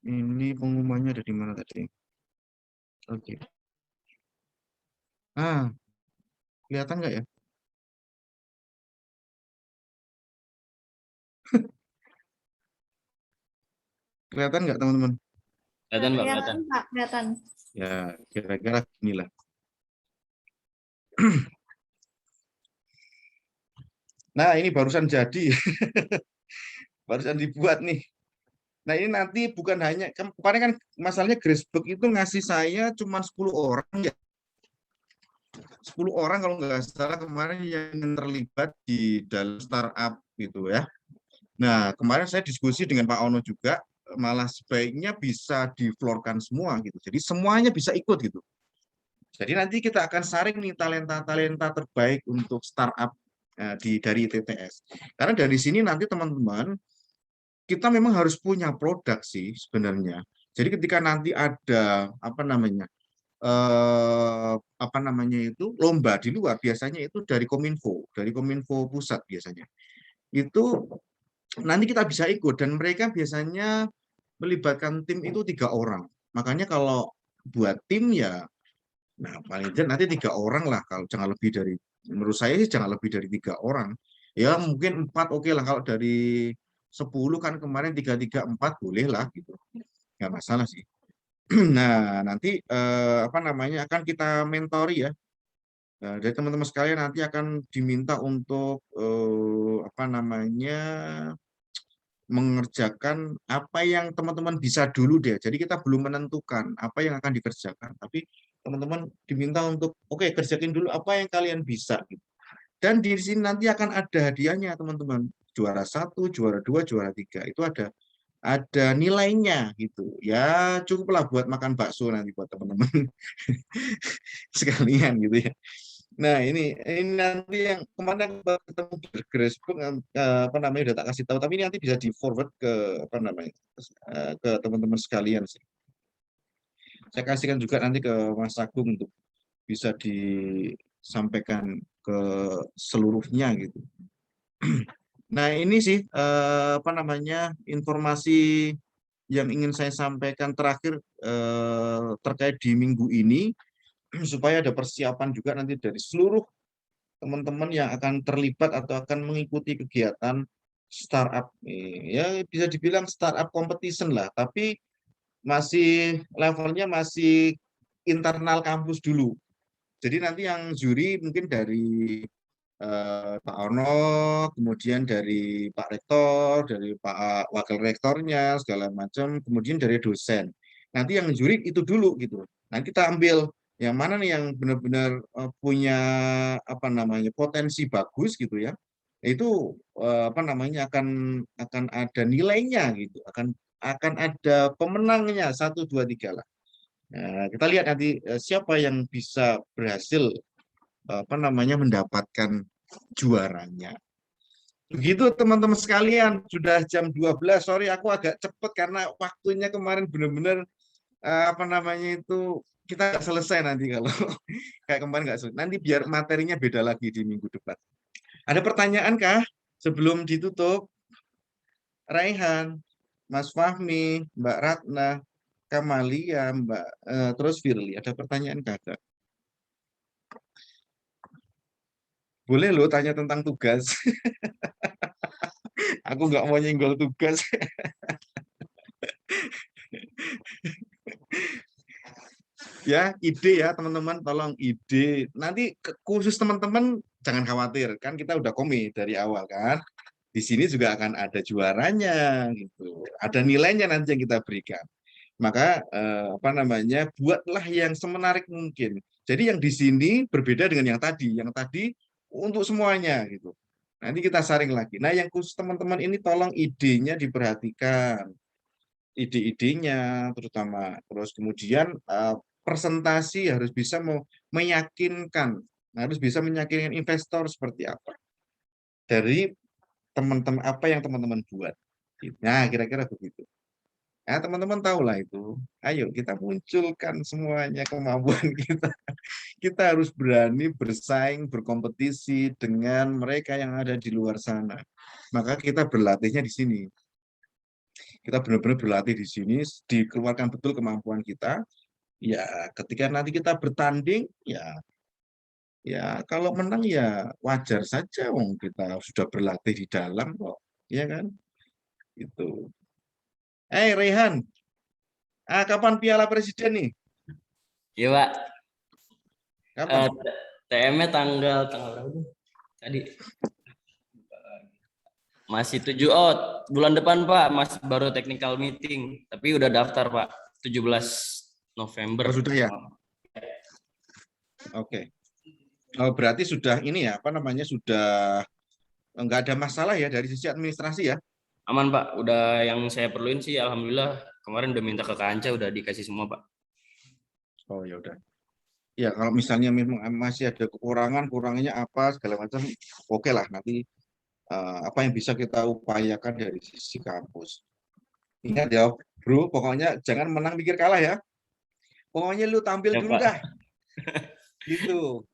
Ini pengumumannya ada di mana tadi? Oke. Kelihatan nggak ya? Kelihatan nggak teman-teman? Kelihatan, Pak, Kelihatan, Pak, kelihatan. Ya, kira-kira inilah. Nah, ini barusan jadi. Barusan dibuat nih. Nah, ini nanti bukan hanya, kemarin kan masalahnya Gracebook itu ngasih saya cuma 10 orang ya. 10 orang kalau nggak salah kemarin yang terlibat di dalam startup gitu ya. Nah, kemarin saya diskusi dengan Pak Ono juga, malah sebaiknya bisa di-floor-kan semua gitu. Jadi semuanya bisa ikut gitu. Jadi nanti kita akan saring nih talenta-talenta terbaik untuk startup dari TTS. Karena dari sini nanti teman-teman, kita memang harus punya produk sih sebenarnya. Jadi ketika nanti ada lomba di luar, biasanya itu dari Kominfo pusat biasanya. Itu nanti kita bisa ikut, dan mereka biasanya melibatkan tim itu 3 orang. Makanya kalau buat tim ya, nah paling tidak nanti 3 orang lah, kalau jangan lebih dari, menurut saya sih jangan lebih dari 3 orang. Ya mungkin 4 oke lah, kalau dari 10 kan kemarin 3, 3, 4 boleh lah gitu. Nggak masalah sih. Nah, nanti akan kita mentori ya. Dari teman-teman sekalian nanti akan diminta untuk mengerjakan apa yang teman-teman bisa dulu deh. Jadi kita belum menentukan apa yang akan dikerjakan, tapi teman-teman diminta untuk kerjakin dulu apa yang kalian bisa gitu. Dan di sini nanti akan ada hadiahnya teman-teman. Juara 1, juara 2, juara 3 itu ada nilainya gitu. Ya cukuplah buat makan bakso nanti buat teman-teman sekalian gitu ya. Nah, ini nanti yang kemarin ketemu di Gracebook udah tak kasih tahu, tapi ini nanti bisa di-forward ke ke teman-teman sekalian sih. Saya kasihkan juga nanti ke Mas Agung untuk bisa disampaikan ke seluruhnya gitu. Nah, ini sih informasi yang ingin saya sampaikan terakhir terkait di minggu ini, supaya ada persiapan juga nanti dari seluruh teman-teman yang akan terlibat atau akan mengikuti kegiatan startup. Ya bisa dibilang startup competition lah, tapi levelnya masih internal kampus dulu. Jadi nanti yang juri mungkin dari Pak Ono, kemudian dari Pak Rektor, dari Pak Wakil Rektornya, segala macam, kemudian dari dosen. Nanti yang juri itu dulu gitu. Nanti kita ambil yang mana nih yang benar-benar punya potensi bagus gitu ya. Itu akan ada nilainya gitu. Akan ada pemenangnya 1, 2, 3 lah. Nah, kita lihat nanti siapa yang bisa berhasil mendapatkan juaranya. Begitu teman-teman sekalian, sudah jam 12. Sorry aku agak cepet karena waktunya kemarin benar-benar kita nggak selesai nanti kalau kayak kemarin nggak selesai. Nanti biar materinya beda lagi di minggu depan. Ada pertanyaan kah sebelum ditutup? Raihan, Mas Fahmi, Mbak Ratna, Kamalia, terus Firly. Ada pertanyaan kagak? Boleh lo tanya tentang tugas. Aku nggak mau nyenggol tugas. Ya, ide ya teman-teman, tolong ide. Nanti khusus teman-teman jangan khawatir, kan kita udah komit dari awal kan. Di sini juga akan ada juaranya gitu. Ada nilainya nanti yang kita berikan. Maka buatlah yang semenarik mungkin. Jadi yang di sini berbeda dengan yang tadi. Yang tadi untuk semuanya gitu. Nanti kita saring lagi. Nah, yang khusus teman-teman ini tolong idenya diperhatikan. Ide-idenya terutama. Terus kemudian presentasi harus bisa meyakinkan, harus bisa meyakinkan investor seperti apa. Dari teman-teman apa yang teman-teman buat. Nah, kira-kira begitu. Nah, teman-teman tahulah itu. Ayo kita munculkan semuanya kemampuan kita. Kita harus berani bersaing, berkompetisi dengan mereka yang ada di luar sana. Maka kita berlatihnya di sini. Kita benar-benar berlatih di sini, dikeluarkan betul kemampuan kita. Ya, ketika nanti kita bertanding, ya kalau menang ya wajar saja, wong kita sudah berlatih di dalam kok, ya kan? Itu. Rehan, kapan Piala Presiden nih? Iya, Pak. Kapan? TM-nya tanggal berapa tuh? Tadi masih 7, bulan depan Pak, masih baru technical meeting, tapi udah daftar Pak, 17 November. Oh, sudah ya? Oke. Oh, berarti sudah ini ya, sudah nggak ada masalah ya dari sisi administrasi ya? Aman Pak, udah yang saya perluin sih alhamdulillah kemarin udah minta ke Kanca, udah dikasih semua Pak. Oh ya udah. Ya kalau misalnya memang masih ada kurangannya apa segala macam, oke lah nanti apa yang bisa kita upayakan dari sisi kampus. Ingat ya, bro, pokoknya jangan menang mikir kalah ya. Pokoknya lu tampil Ya, dulu Pak. dah. Gitu.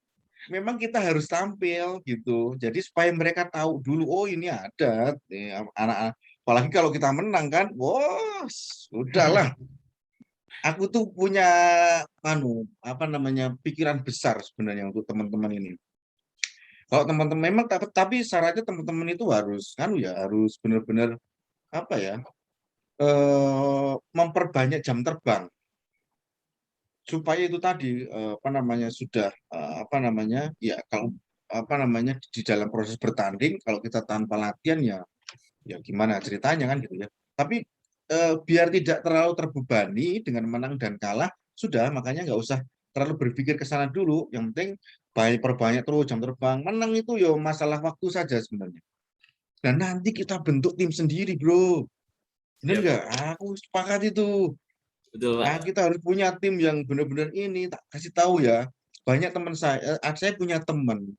Memang kita harus tampil gitu. Jadi supaya mereka tahu dulu, oh ini ada anak-anak. Apalagi kalau kita menang kan, udahlah. Aku tuh punya pikiran besar sebenarnya untuk teman-teman ini. Kalau teman-teman memang tapi syaratnya teman-teman itu harus harus benar-benar memperbanyak jam terbang supaya itu tadi sudah kalau di dalam proses bertanding kalau kita tanpa latihan ya gimana ceritanya kan gitu ya. Tapi biar tidak terlalu terbebani dengan menang dan kalah, sudah makanya nggak usah terlalu berpikir ke sana dulu. Yang penting perbanyak terus jam terbang. Menang itu ya masalah waktu saja sebenarnya. Dan nanti kita bentuk tim sendiri, bro. Benar nggak? Aku sepakat itu. Betul Pak. Nah, kita harus punya tim yang benar-benar ini. Tak kasih tahu ya. Banyak teman saya punya teman.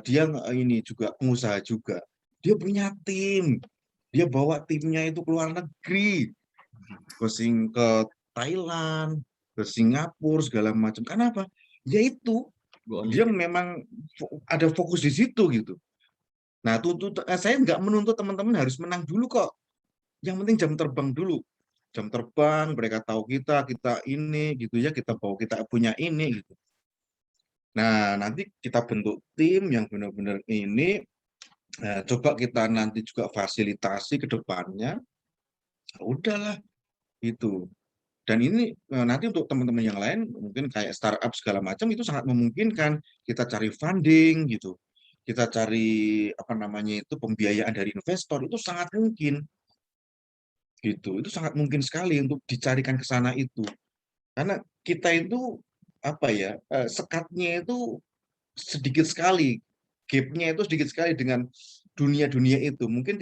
Dia ini juga pengusaha juga. Dia punya tim. Dia bawa timnya itu ke luar negeri. Ke Thailand, ke Singapura, segala macam. Kenapa? Ya itu. Dia memang ada fokus di situ gitu. Nah, saya nggak menuntut teman-teman harus menang dulu kok. Yang penting jam terbang dulu. Jam terbang, mereka tahu kita ini gitu ya, kita punya ini gitu. Nah, nanti kita bentuk tim yang benar-benar ini. Nah, coba kita nanti juga fasilitasi ke depannya. Nah, udahlah itu. Dan ini nanti untuk teman-teman yang lain mungkin kayak startup segala macam itu sangat memungkinkan kita cari funding gitu. Kita cari pembiayaan dari investor itu sangat mungkin. Gitu. Itu sangat mungkin sekali untuk dicarikan ke sana itu. Karena kita itu sekatnya itu sedikit sekali. Gap-nya itu sedikit sekali dengan dunia-dunia itu. Mungkin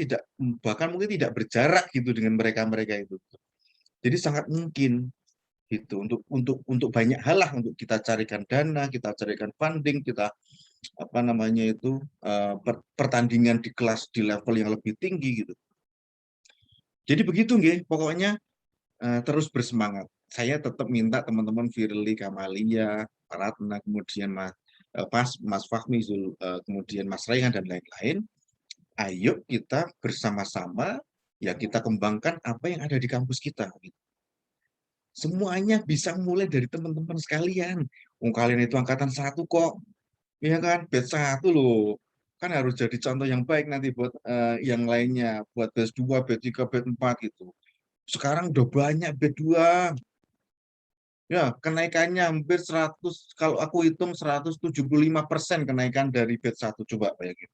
bahkan mungkin tidak berjarak gitu dengan mereka-mereka itu. Jadi sangat mungkin gitu, untuk banyak hal lah, untuk kita carikan dana, kita carikan funding, kita apa namanya itu pertandingan di kelas di level yang lebih tinggi gitu. Jadi begitu nggih, pokoknya terus bersemangat. Saya tetap minta teman-teman Firly, Kamalia, Ratna, kemudian Mas Fahmi, kemudian Mas Raihan dan lain-lain, ayo kita bersama-sama ya kita kembangkan apa yang ada di kampus kita. Gitu. Semuanya bisa mulai dari teman-teman sekalian. Kalian itu angkatan 1 kok, ya kan? Batch 1 loh. Kan harus jadi contoh yang baik nanti buat yang lainnya, buat batch 2, batch 3, batch 4 gitu. Sekarang udah banyak batch 2. Ya, kenaikannya hampir 100, kalau aku hitung 175% kenaikan dari batch 1, coba bayangin.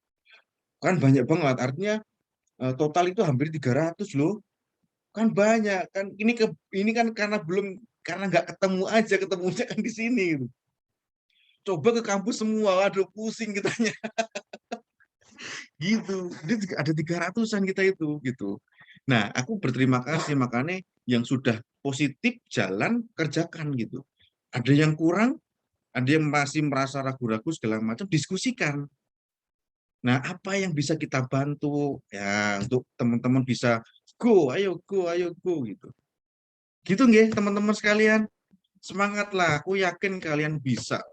Kan banyak banget, artinya total itu hampir 300 loh. Kan banyak, kan ini kan karena nggak ketemu aja, ketemunya kan di sini gitu. Coba ke kampus semua, aduh pusing kitanya. Gitu. Jadi ada 300-an kita itu gitu. Nah, aku berterima kasih makanya yang sudah positif jalan kerjakan gitu. Ada yang kurang, ada yang masih merasa ragu-ragu segala macam, diskusikan. Nah, apa yang bisa kita bantu ya untuk teman-teman bisa ayo go gitu. Gitu nggih teman-teman sekalian. Semangatlah, aku yakin kalian bisa.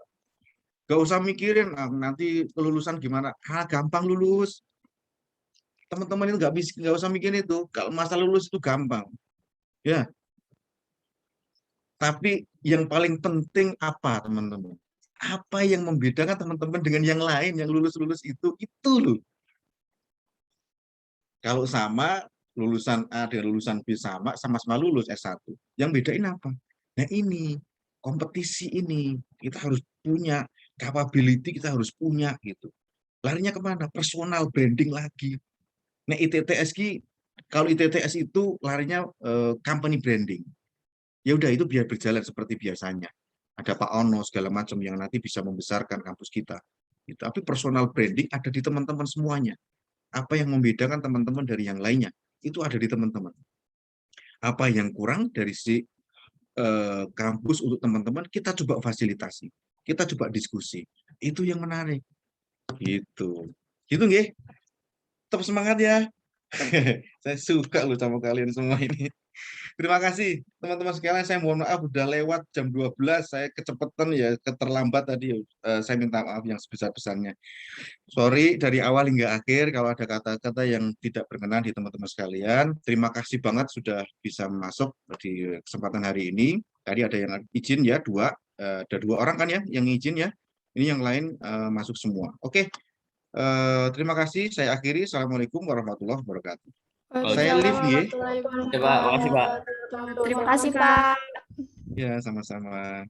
Gak usah mikirin nanti kelulusan gimana. Gampang lulus. Teman-teman itu nggak usah mikirin itu. Kalau masalah lulus itu gampang. Ya, tapi yang paling penting apa, teman-teman? Apa yang membedakan teman-teman dengan yang lain yang lulus-lulus itu loh. Kalau sama, lulusan A dan lulusan B sama-sama lulus S1. Yang bedain apa? Nah ini, kompetisi ini. Kita harus punya, capability kita harus punya gitu. Larinya kemana? Personal branding lagi. Nah ITTS, kalau ITTS itu larinya company branding. Ya udah itu biar berjalan seperti biasanya. Ada Pak Ono segala macam yang nanti bisa membesarkan kampus kita. Gitu. Tapi personal branding ada di teman-teman semuanya. Apa yang membedakan teman-teman dari yang lainnya? Itu ada di teman-teman. Apa yang kurang dari si kampus untuk teman-teman, kita coba fasilitasi. Kita coba diskusi. Itu yang menarik. Gitu. Gitu nggih? Tetap semangat ya. Saya suka loh sama kalian semua ini. Terima kasih teman-teman sekalian, saya mohon maaf udah lewat jam 12, saya kecepatan ya, keterlambat tadi, saya minta maaf yang sebesar-besarnya. Sorry dari awal hingga akhir kalau ada kata-kata yang tidak berkenan di teman-teman sekalian. Terima kasih banget sudah bisa masuk di kesempatan hari ini. Tadi ada yang izin ya, ada 2 orang kan ya yang izin ya. Ini yang lain masuk semua. Oke, terima kasih, saya akhiri. Assalamualaikum warahmatullahi wabarakatuh. Saya live nih. Ya Pak, makasih Pak. Terima kasih Pak. Ya, sama-sama.